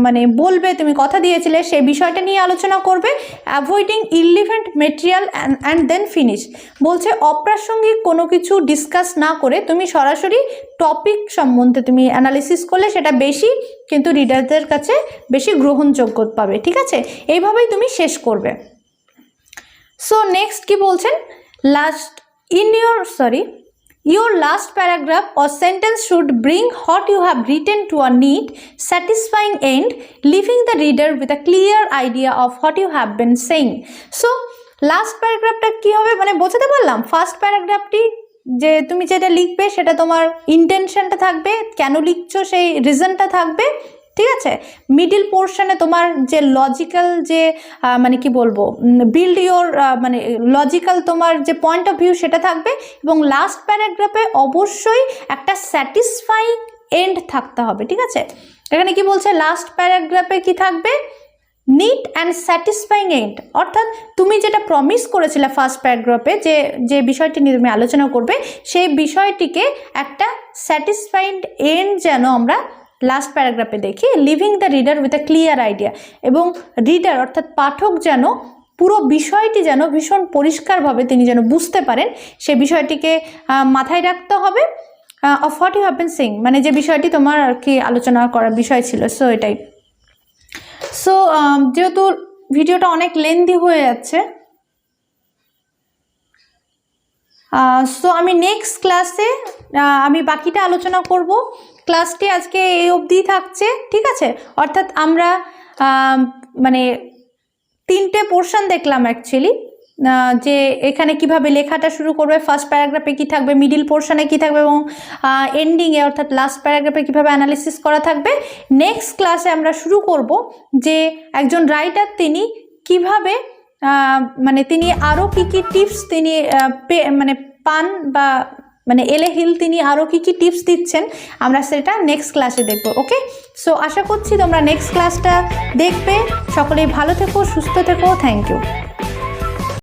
Speaker 1: মানে বলবে, তুমি কথা দিয়েছিলে সেই বিষয়টা নিয়ে আলোচনা করবে। Avoiding irrelevant material and then finish, বলছে অপ্রাসঙ্গিক কোনো কিছু ডিসকাস না করে তুমি সরাসরি টপিক সম্বন্ধে তুমি অ্যানালিসিস করলে সেটা বেশি কিন্তু রিডারদের কাছে বেশি গ্রহণযোগ্য পাবে, ঠিক আছে, এইভাবেই তুমি শেষ করবে। সো নেক্সট কি বলছেন, your last paragraph or sentence should bring what you have written to a neat, satisfying end, leaving the reader with a clear idea of what you have been saying. So last প্যারাগ্রাফটা কি হবে মানে বোঝাতে পারলাম, first প্যারাগ্রাফটি যে তুমি যেটা লিখবে সেটা তোমার ইন্টেনশনটা থাকবে, কেন লিখছো সেই রিজনটা থাকবে, ঠিক আছে। মিডিল পোর্শনে তোমার যে লজিক্যাল যে মানে কি বলবো বিল্ড ইওর মানে লজিক্যাল তোমার যে পয়েন্ট অফ ভিউ সেটা থাকবে, এবং লাস্ট প্যারাগ্রাফে অবশ্যই একটা স্যাটিসফাইং এন্ড থাকতে হবে, ঠিক আছে। এখানে কি বলছে, লাস্ট প্যারাগ্রাফে কি থাকবে, নিট অ্যান্ড স্যাটিসফাইং এন্ড, অর্থাৎ তুমি যেটা প্রমিস করেছিলে ফার্স্ট প্যারাগ্রাফে যে বিষয়টি নিয়ে তুমি আলোচনা করবে সেই বিষয়টিকে একটা স্যাটিসফাইড এন্ড যেন আমরা লাস্ট প্যারাগ্রাফে দেখি। Living the reader with a clear idea, এবং রিডার অর্থাৎ পাঠক যেন পুরো বিষয়টি যেন ভীষণ পরিষ্কারভাবে তিনি যেন বুঝতে পারেন, সে বিষয়টিকে মাথায় রাখতে হবে। Of what you have been saying, মানে যে বিষয়টি তোমার আর কি আলোচনা করার বিষয় ছিল। সো এটাই। সো যেহেতু ভিডিওটা অনেক লেন্দি হয়ে যাচ্ছে, সো আমি নেক্সট ক্লাসে আমি বাকিটা আলোচনা করব। ক্লাসটি আজকে এই অবধি থাকছে, ঠিক আছে, অর্থাৎ আমরা মানে 3টে পোর্শন দেখলাম অ্যাকচুয়ালি, যে এখানে কিভাবে লেখাটা শুরু করবে, ফার্স্ট প্যারাগ্রাফে কি থাকবে, মিডিল পোর্শনে কি থাকবে, এবং এন্ডিংয়ে অর্থাৎ লাস্ট প্যারাগ্রাফে কিভাবে অ্যানালিসিস করা থাকবে। নেক্সট ক্লাসে আমরা শুরু করব যে একজন রাইটার তিনি কিভাবে মানে তিনি আরও কী কী টিপস তিনি মানে পান বা মানে এলে হিল তিনি আরও কী কী টিপস দিচ্ছেন আমরা সেটা নেক্সট ক্লাসে দেখব। ওকে, সো আশা করছি তোমরা নেক্সট ক্লাসটা দেখবে। সকলেই ভালো থেকো, সুস্থ থেকো, থ্যাংক ইউ।